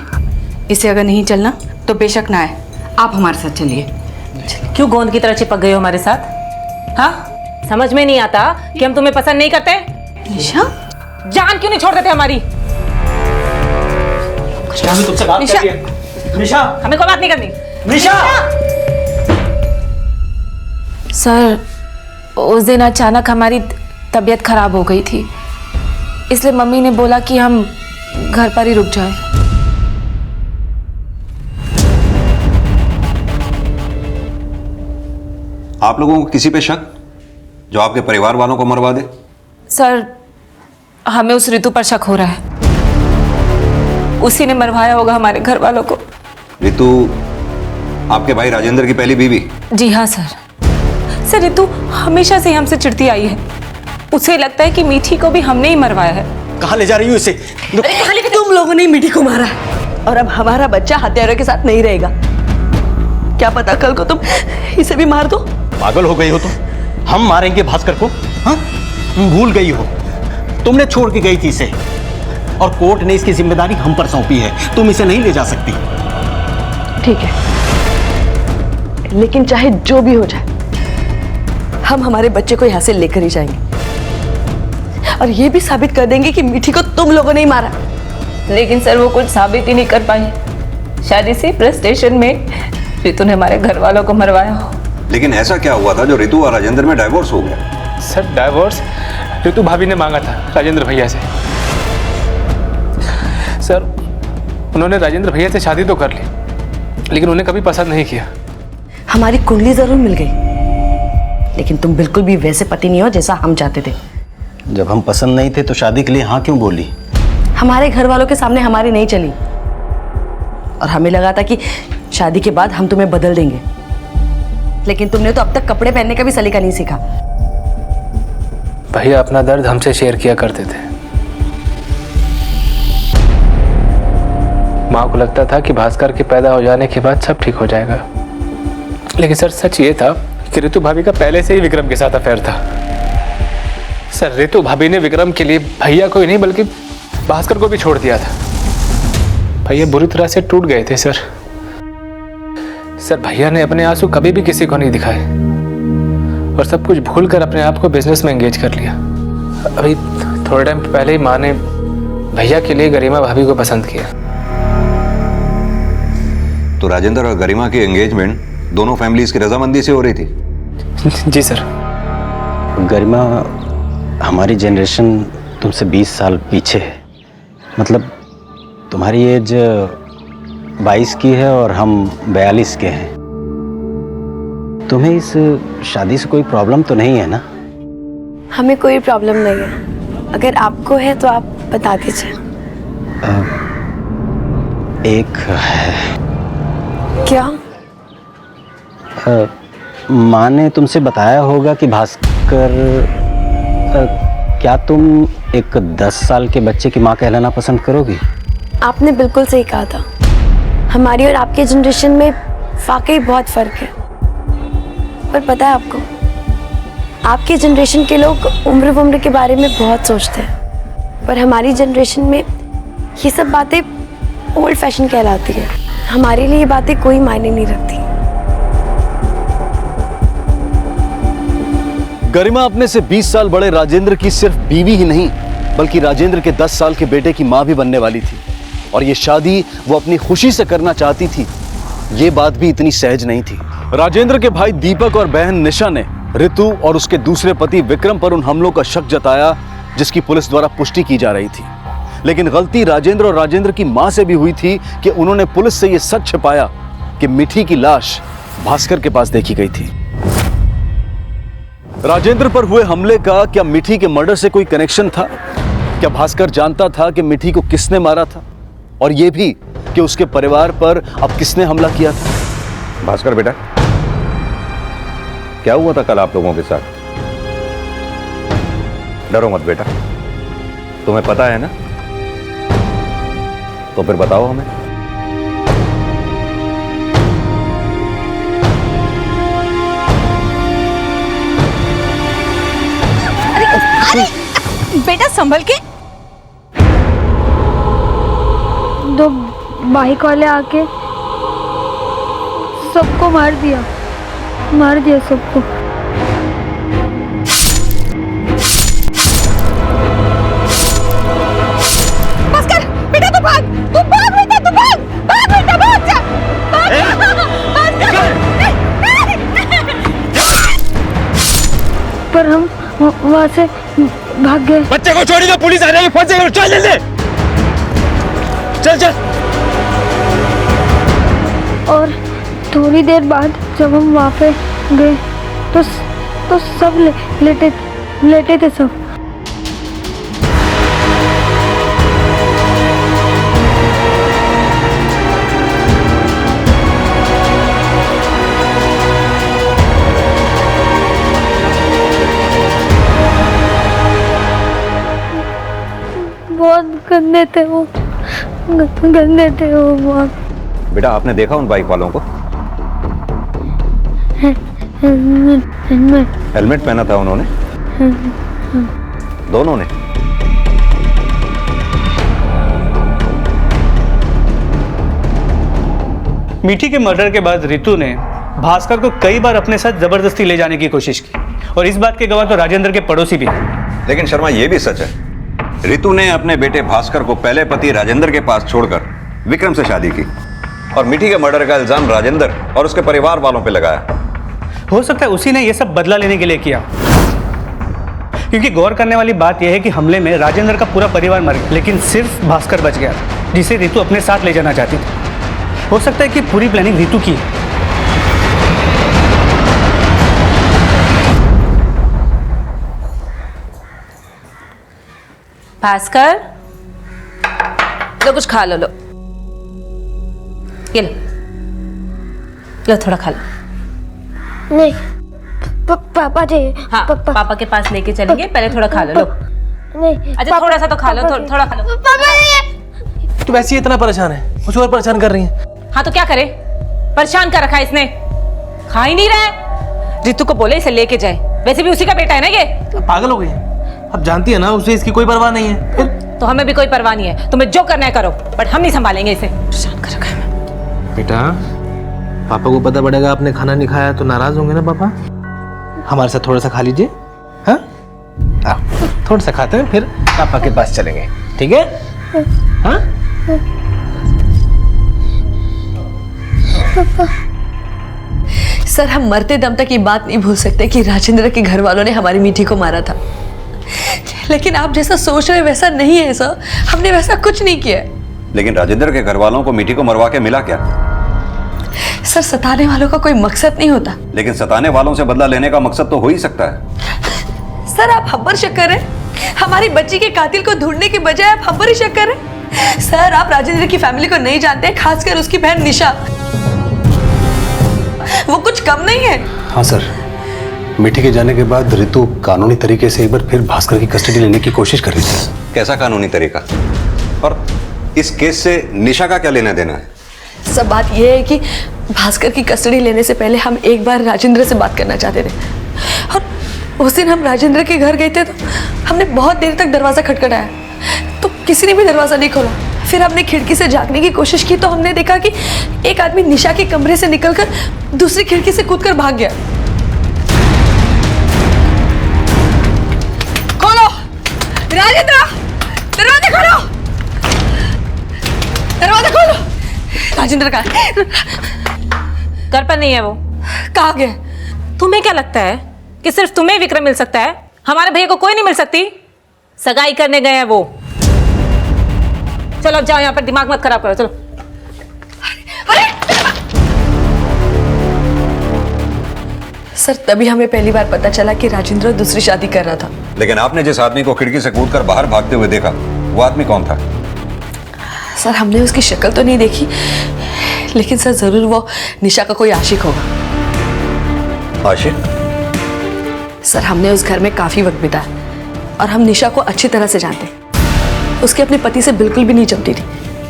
इसे अगर नहीं चलना तो बेशक ना आए, आप हमारे साथ चलिए। क्यों गोंद की तरह चिपक गए हो हमारे साथ? हाँ, समझ में नहीं आता कि हम तुम्हें पसंद नहीं करते? निशा, जान क्यों नहीं छोड़ देते हमारी? हमें तुमसे बात करनी है। निशा, हमें कोई बात नहीं करनी। निशा। सर, उस दिन अचानक हमारी तबीयत खराब हो गई थी, इसलिए मम्मी ने बोला कि हम घर पर ही रुक जाएं। आप लोगों को किसी पे शक जो आपके परिवार वालों को मरवा दे? सर, हमें उस ऋतु पर शक हो रहा है, उसी ने मरवाया होगा हमारे घर वालों को। ऋतु आपके भाई राजेंद्र की पहली बीवी? जी हाँ सर। सर, ऋतु हमेशा से हमसे चिढ़ती आई है, उसे लगता है कि मीठी को भी हमने ही मरवाया है। कहाँ ले जा रही हो इसे? तुम लोगों ने मीठी को मारा है और अब हमारा बच्चा हत्यारों के साथ नहीं रहेगा। क्या पता कल को तुम इसे भी मार दो। पागल हो गई हो तुम? हम मारेंगे भास्कर को? हाँ, तुम भूल गई हो, तुमने छोड़ के गई थी इसे और कोर्ट ने इसकी जिम्मेदारी हम पर सौंपी है। तुम इसे नहीं ले जा सकती। ठीक है, लेकिन चाहे जो भी हो जाए, हम हमारे बच्चे को यहाँ से लेकर ही जाएंगे और ये भी साबित कर देंगे कि मीठी को तुम लोगों ने ही मारा। लेकिन सर, वो कुछ साबित ही नहीं कर पाई। शायद इसी फ्रस्ट्रेशन में ऋतु ने हमारे घर वालों को मरवाया हो। लेकिन ऐसा क्या हुआ था जो ऋतु और राजेंद्र में डाइवोर्स हो गया? सर डाइवोर्स ऋतु भाभी ने मांगा था राजेंद्र भैया से। सर, उन्होंने राजेंद्र भैया से शादी तो कर ली, लेकिन उन्हें कभी पसंद नहीं किया। हमारी कुंडली जरूर मिल गई, लेकिन तुम बिल्कुल भी वैसे पति नहीं हो जैसा हम चाहते थे। जब हम पसंद नहीं थे तो शादी के लिए हाँ क्यों बोली? हमारे घर वालों के सामने हमारी नहीं चली और हमें लगा था कि शादी के बाद हम तुम्हें बदल देंगे, लेकिन तुमने तो अब तक कपड़े पहनने का भी सलीका नहीं सीखा। भैया अपना दर्द हमसे शेयर किया करते थे। माँ को लगता था कि भास्कर के पैदा हो जाने के बाद सब ठीक हो जाएगा, लेकिन सर सच ये था कि ऋतु भाभी का पहले से ही विक्रम के साथ अफेयर था। सर, ऋतु भाभी ने विक्रम के लिए भैया को ही नहीं बल्कि भास्कर को भी छोड़ दिया था। भैया बुरी तरह से टूट गए थे सर। भैया ने अपने आंसू कभी भी किसी को नहीं दिखाए और सब कुछ भूलकर अपने आप को बिजनेस में एंगेज कर लिया। अभी थोड़े टाइम पहले ही माँ ने भैया के लिए गरिमा भाभी को पसंद किया। तो राजेंद्र और गरिमा की एंगेजमेंट दोनों फैमिलीज की रजामंदी से हो रही थी? जी सर। गरिमा हमारी जनरेशन तुमसे 20 साल पीछे है। मतलब तुम्हारी एज 22 की है और हम 42 के हैं। तुम्हें इस शादी से कोई प्रॉब्लम तो नहीं है ना? हमें कोई प्रॉब्लम नहीं है। अगर आपको है तो आप बता दीजिए। एक है। क्या? माँ ने तुमसे बताया होगा कि भास्कर, क्या तुम एक 10 साल के बच्चे की माँ कहलाना पसंद करोगी? आपने बिल्कुल सही कहा था। हमारी और आपके जनरेशन में वाकई बहुत फर्क है। पर पता है आपको, आपके जनरेशन के लोग उम्र के बारे में बहुत सोचते हैं, पर हमारी जनरेशन में ये सब बातें ओल्ड फैशन कहलाती है। हमारे लिए ये बातें कोई मायने नहीं रखती। गरिमा अपने से 20 साल बड़े राजेंद्र की सिर्फ बीवी ही नहीं, बल्कि राजेंद्र के 10 साल के बेटे की मां भी बनने वाली थी। और ये शादी वो अपनी खुशी से करना चाहती थी। ये बात भी इतनी सहज नहीं थी। राजेंद्र के भाई दीपक और बहन निशा ने ऋतु और उसके दूसरे पति विक्रम पर उन हमलों का शक जताया, जिसकी पुलिस द्वारा पुष्टि की जा रही थी। लेकिन गलती राजेंद्र और राजेंद्र की मां से भी हुई थी कि उन्होंने पुलिस से यह सच छिपाया कि मिठी की लाश भास्कर के पास देखी गई थी। राजेंद्र पर हुए हमले का क्या मिठी के मर्डर से कोई कनेक्शन था? क्या भास्कर जानता था कि मिठी को किसने मारा था, और यह भी कि उसके परिवार पर अब किसने हमला किया था? भास्कर बेटा, क्या हुआ था कल आप लोगों के साथ? डरो मत बेटा, तुम्हें पता है ना? तो फिर बताओ हमें। अरे बेटा संभल के। दो बाइक वाले आके सबको मार दिया सबको। भास्कर बेटा तू भाग बेटा, तू भाग बेटा, भाग जा, पर हम वहां से भाग गए। बच्चे को छोड़ी तो पुलिस आ जाएगी, फंसेगा। चल जल्दी, चल। और थोड़ी देर बाद जब हम वहां पे गए तो सब लेटे थे सब। बहुत गंदे थे वो बहुत। बेटा आपने देखा उन बाइक वालों को? हेलमेट पहना था उन्होंने? दोनों ने? मीठी के मर्डर के बाद रितु ने भास्कर को कई बार अपने साथ जबरदस्ती ले जाने की कोशिश की, और इस बात के गवाह तो राजेंद्र के पड़ोसी भी हैं। लेकिन शर्मा ये भी सच है, रितु ने अपने बेटे भास्कर को पहले पति राजेंद्र के पास छोड़कर विक्रम से शादी की, और मिठी के मर्डर का इल्जाम राजेंद्र और उसके परिवार वालों पे लगाया। हो सकता है उसी ने यह सब बदला लेने के लिए किया, क्योंकि गौर करने वाली बात यह है कि हमले में राजेंद्र का पूरा परिवार मर गया, लेकिन सिर्फ भास्कर बच गया, जिसे रितु अपने साथ ले जाना चाहती थी। हो सकता है कि पूरी प्लानिंग रितु की है। भास्कर, लो कुछ खा लो। ये लो थोड़ा खा लो। नहीं पापा चाहिए। हाँ पापा के पास लेके चलेंगे, पहले थोड़ा खा लो। नहीं अच्छा थोड़ा सा तो खा लो, थोड़ा खा लो। तू वैसे ही इतना परेशान है, मुझे और परेशान कर रही है। हाँ तो क्या करे, परेशान कर रखा है इसने, खा ही नहीं रहा है। रितु को बोले इसे लेके जाए, वैसे भी उसी का बेटा है ना ये। पागल हो गई, अब जानती है ना उसे इसकी कोई परवाह नहीं है। तो हमें भी कोई परवाह नहीं है। तुम्हें जो करना है करो, बट हम नहीं संभालेंगे इसे। बेटा, पापा को पता पड़ेगा आपने खाना नहीं खाया तो नाराज होंगे ना पापा। हमारे साथ थोड़ा सा खा लीजिए। हाँ, आओ थोड़ा सा खाते हैं, फिर पापा के पास चलेंगे, ठीक है? हाँ? सर, हम मरते दम तक ये बात नहीं भूल सकते कि राजेंद्र के घर वालों ने हमारी मीठी को मारा था। लेकिन आप जैसा सोच रहे वैसा नहीं है सर, हमने वैसा कुछ नहीं किया। लेकिन राजेंद्र के घर वालों को मीठी को मरवा के मिला क्या? सर, सताने वालों का कोई मकसद नहीं होता। लेकिन सताने वालों से बदला लेने का मकसद तो हो ही सकता है। सर, आप हम पर शक कर रहे हैं? हमारी बच्ची के कातिल को ढूंढने के बजाय आप हम पर ही शक कर रहे हैं? सर, आप राजेंद्र की फैमिली को नहीं जानते, खासकर उसकी बहन निशा। वो कुछ कम नहीं है। हाँ सर, मीठी के जाने के बाद रितु कानूनी तरीके से एक बार फिर भास्कर की कस्टडी लेने की कोशिश कर रही थी। कैसा कानूनी तरीका? और इस केस से निशा का क्या लेना देना है? सब बात यह है कि भास्कर की कस्टडी लेने से पहले हम एक बार राजेंद्र से बात करना चाहते थे। और उस दिन हम राजेंद्र के घर गए थे तो हमने बहुत देर तक दरवाज़ा खटखटाया, तो किसी ने भी दरवाज़ा नहीं खोला। फिर हमने खिड़की से झांकने की कोशिश की तो हमने देखा कि एक आदमी निशा के कमरे से निकलकर दूसरी खिड़की से कूदकर भाग गया। खोलो राजेंद्र, दरवाजा खोलो, दरवाजा खोलो। राजेंद्र का घर पर नहीं है वो। कहाँ गया? तुम्हें क्या लगता है कि सिर्फ तुम्हें विक्रम मिल सकता है? हमारे भैया को कोई नहीं मिल सकती? सगाई करने गए हैं वो। चलो अब जाओ, यहाँ पर दिमाग मत खराब करो, चलो। सर, तभी हमें पहली बार पता चला कि राजेंद्र दूसरी शादी कर रहा था। लेकिन आपने जिस आदमी को खिड़की से कूदकर बाहर भागते हुए देखा, वो आदमी कौन था? सर, हमने उसकी शक्ल तो नहीं देखी, लेकिन सर जरूर वो निशा का कोई आशिक होगा। आशिक? सर, हमने उस घर में काफी वक्त बिताया और हम निशा को अच्छी तरह से जानते। उसके अपने पति से बिल्कुल भी नहीं जमती थी,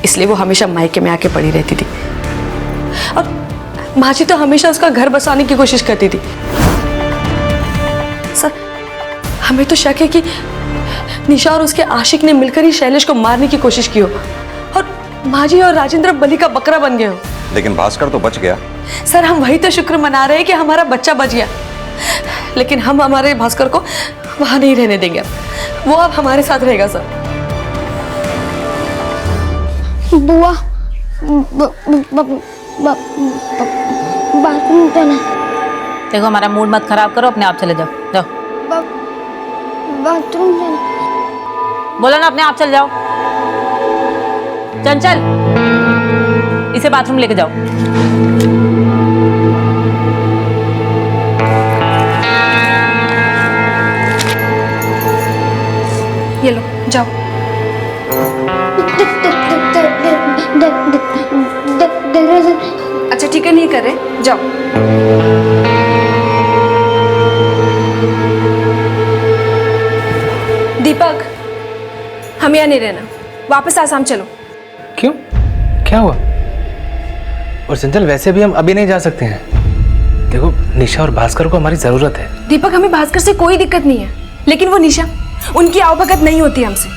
इसलिए वो हमेशा मायके में आके पड़ी रहती थी। और माँ जी तो हमेशा उसका घर बसाने की कोशिश करती थी। सर, हमें तो शक है कि निशा और उसके आशिक ने मिलकर ही शैलेश को मारने की कोशिश की हो और माँ जी और राजेंद्र बलि का बकरा बन गए हो। लेकिन भास्कर तो बच गया। सर, हम वही तो शुक्र मना रहे हैं कि हमारा बच्चा बच गया, लेकिन हम हमारे भास्कर को वहां नहीं रहने देंगे। वो अब हमारे साथ रहेगा। सर, बुआ, बाथरूम जाना। देखो, हमारा मूड मत खराब करो, अपने आप चले जाओ। जाओ बाथरूम जाना। बोला ना, अपने आप चल जाओ। चंचल, इसे बाथरूम लेके जाओ। ये लो, जाओ। अच्छा ठीक है, नहीं कर रहे, जाओ। दीपक, हम यहाँ नहीं रहना, वापस आसाम चलो। क्यों, क्या हुआ? और चंचल, वैसे भी हम अभी नहीं जा सकते हैं। देखो, निशा और भास्कर को हमारी जरूरत है। दीपक, हमें भास्कर से कोई दिक्कत नहीं है, लेकिन वो निशा, उनकी आवभगत नहीं होती हमसे।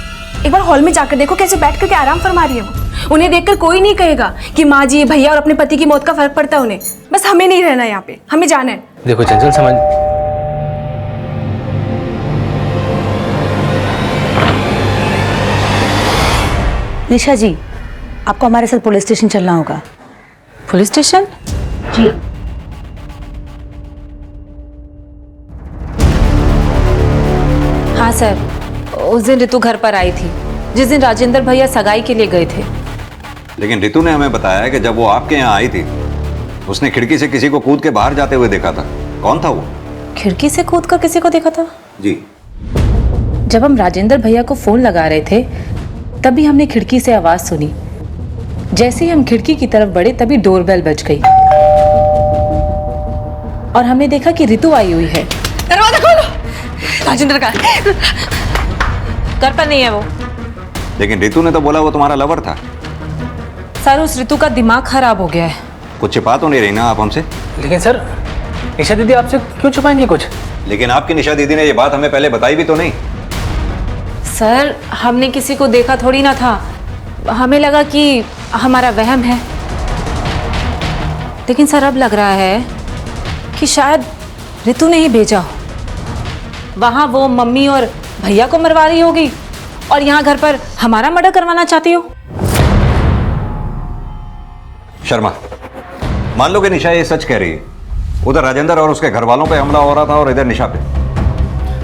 एक बार हॉल में जाकर देखो, कैसे बैठ करके आराम फरमा रही है वो। उन्हें देखकर कोई नहीं कहेगा कि माँ जी, भैया और अपने पति की मौत का फर्क पड़ता है उन्हें। बस हमें नहीं रहना यहाँ पे, हमें जाना है। देखो चंचल, समझ, निशा जी, आपको हमारे साथ पुलिस स्टेशन चलना होगा। Police station? जी। हाँ सर, उस दिन रितु घर पर आई थी, जिस दिन राजेंद्र भैया सगाई के लिए गए थे। लेकिन रितु ने हमें बताया कि जब वो आपके यहाँ आई थी, उसने खिड़की से किसी को कूद के बाहर जाते हुए देखा था। कौन था वो? खिड़की से कूद कर किसी को देखा था? जी। जब हम राजेंद्र भैया को फोन लगा रहे थे, तभी हमने खिड़की से आवाज सुनी। जैसे ही हम खिड़की की तरफ बढ़े, तभी डोरबेल बज गई और हमने देखा कि रितु आई हुई है। दरवाजा खोलो। राजेंद्र का घर पर नहीं है वो। लेकिन रितु ने तो बोला वो तुम्हारा लवर था। सर, उस रितु का दिमाग खराब हो गया है। कुछ छिपा तो नहीं रही ना आप हमसे? लेकिन सर, निशा दीदी आपसे क्यों छुपाएंगे कुछ? लेकिन आपकी निशा दीदी ने ये बात हमें पहले बताई भी तो नहीं। सर हमने किसी को देखा थोड़ी ना था, हमें लगा कि हमारा वहम है। लेकिन सर अब लग रहा है कि शायद रितु ने ही भेजा हो। वहां वो मम्मी और भैया को मरवा रही होगी और यहाँ घर पर हमारा मर्डर करवाना चाहती हो। शर्मा, मान लो कि निशा ये सच कह रही है, उधर राजेंद्र और उसके घर वालों पे हमला हो रहा था और इधर निशा पे।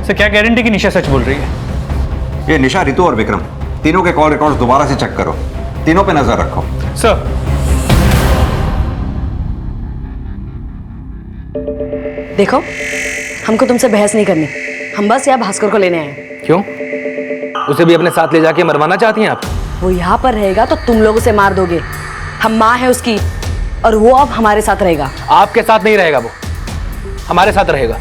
सर क्या गारंटी कि निशा सच बोल रही है? ये निशा, रितु और विक्रम तीनों के कॉल रिकॉर्ड्स दोबारा से चेक करो, तीनों पे नजर रखो। सर देखो, हमको तुमसे बहस नहीं करनी, हम बस यहाँ भास्कर को लेने आए हैं। क्यों? उसे भी अपने साथ ले जाके मरवाना चाहती हैं आप? वो यहाँ पर रहेगा तो तुम लोग उसे मार दोगे। हम माँ है उसकी और वो अब हमारे साथ रहेगा। आपके साथ नहीं रहेगा, वो हमारे साथ रहेगा।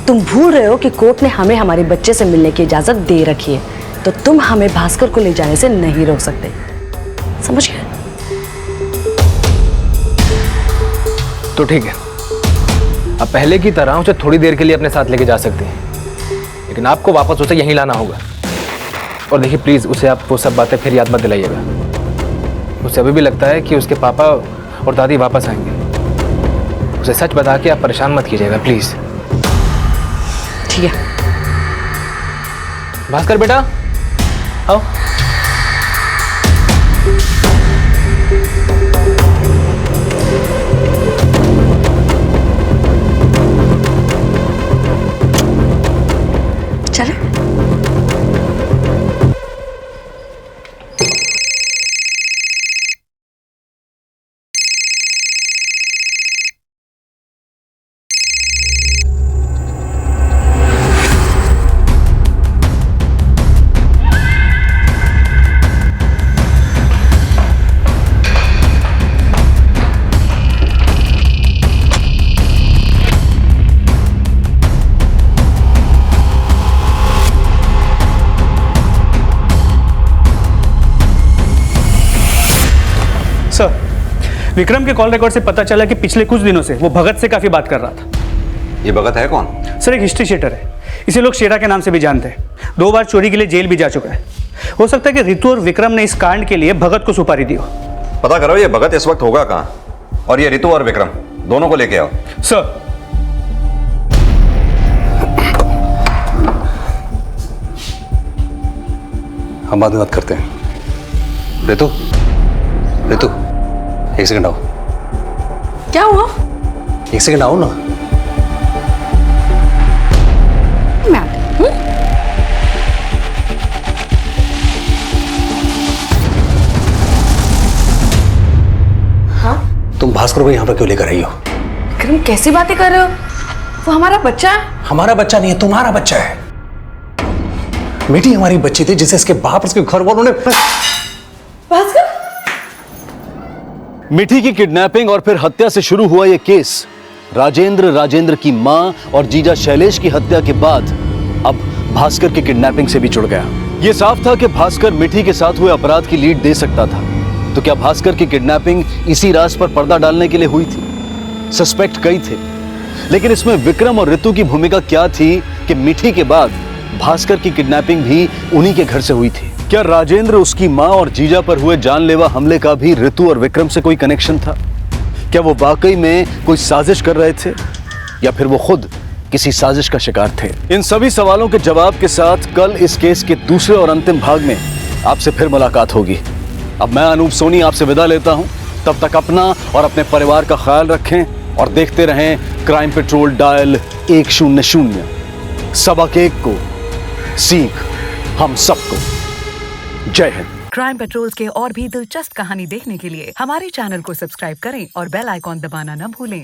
तुम भूल रहे हो कि कोर्ट ने हमें हमारे बच्चे से मिलने की इजाजत दे रखी है, तो तुम हमें भास्कर को ले जाने से नहीं रोक सकते, समझ गए? तो ठीक है, अब पहले की तरह उसे थोड़ी देर के लिए अपने साथ लेके जा सकते हैं, लेकिन आपको वापस उसे यहीं लाना होगा। और देखिए प्लीज, उसे आप वो सब बातें फिर याद मत दिलाइएगा। उसे अभी भी लगता है कि उसके पापा और दादी वापस आएंगे। उसे सच बता के आप परेशान मत कीजिएगा प्लीज। ठीक है। भास्कर बेटा आओ। चले। सर, विक्रम के कॉल रिकॉर्ड से पता चला कि पिछले कुछ दिनों से वो भगत से काफी बात कर रहा था। ये भगत है कौन? सर एक हिस्ट्री शीटर है, इसे लोग शेरा के नाम से भी जानते हैं। 2 बार चोरी के लिए जेल भी जा चुका है। हो सकता है कि रितु और विक्रम ने इस कांड के लिए भगत को सुपारी दी हो। पता करो ये भगत इस वक्त होगा कहाँ, और ये रितु और विक्रम दोनों को लेके आओ। सर हम बाद में बात करते हैं। रितु, रितु, एक सेकंड आओ। क्या हुआ? एक सेकंड आओ ना। हाँ? तुम भास्कर को यहाँ पर क्यों लेकर आई हो? विक्रम कैसी बातें कर रहे हो? वो हमारा बच्चा है। हमारा बच्चा नहीं है, तुम्हारा बच्चा है। मीठी हमारी बच्ची थी जिसे इसके बाप और उसके घर वालों ने। भास्कर? मिठी की किडनैपिंग और फिर हत्या से शुरू हुआ यह केस राजेंद्र की मां और जीजा शैलेश की हत्या के बाद अब भास्कर की किडनैपिंग से भी जुड़ गया। यह साफ था कि भास्कर मिठी के साथ हुए अपराध की लीड दे सकता था। तो क्या भास्कर की किडनैपिंग इसी राज पर पर्दा डालने के लिए हुई थी? सस्पेक्ट कई थे, लेकिन इसमें विक्रम और रितु की भूमिका क्या थी कि मिठी के बाद भास्कर की किडनैपिंग भी उन्हीं के घर से हुई थी? क्या राजेंद्र, उसकी मां और जीजा पर हुए जानलेवा हमले का भी रितु और विक्रम से कोई कनेक्शन था? क्या वो वाकई में कोई साजिश कर रहे थे या फिर वो खुद किसी साजिश का शिकार थे? इन सभी सवालों के जवाब के साथ कल इस केस के दूसरे और अंतिम भाग में आपसे फिर मुलाकात होगी। अब मैं अनूप सोनी आपसे विदा लेता हूं। तब तक अपना और अपने परिवार का ख्याल रखें और देखते रहें क्राइम पेट्रोल डायल 100। सबक एक को, सीख हम सबको। जय हिंद। क्राइम पेट्रोल्स के और भी दिलचस्प कहानी देखने के लिए हमारे चैनल को सब्सक्राइब करें और बेल आइकॉन दबाना न भूलें।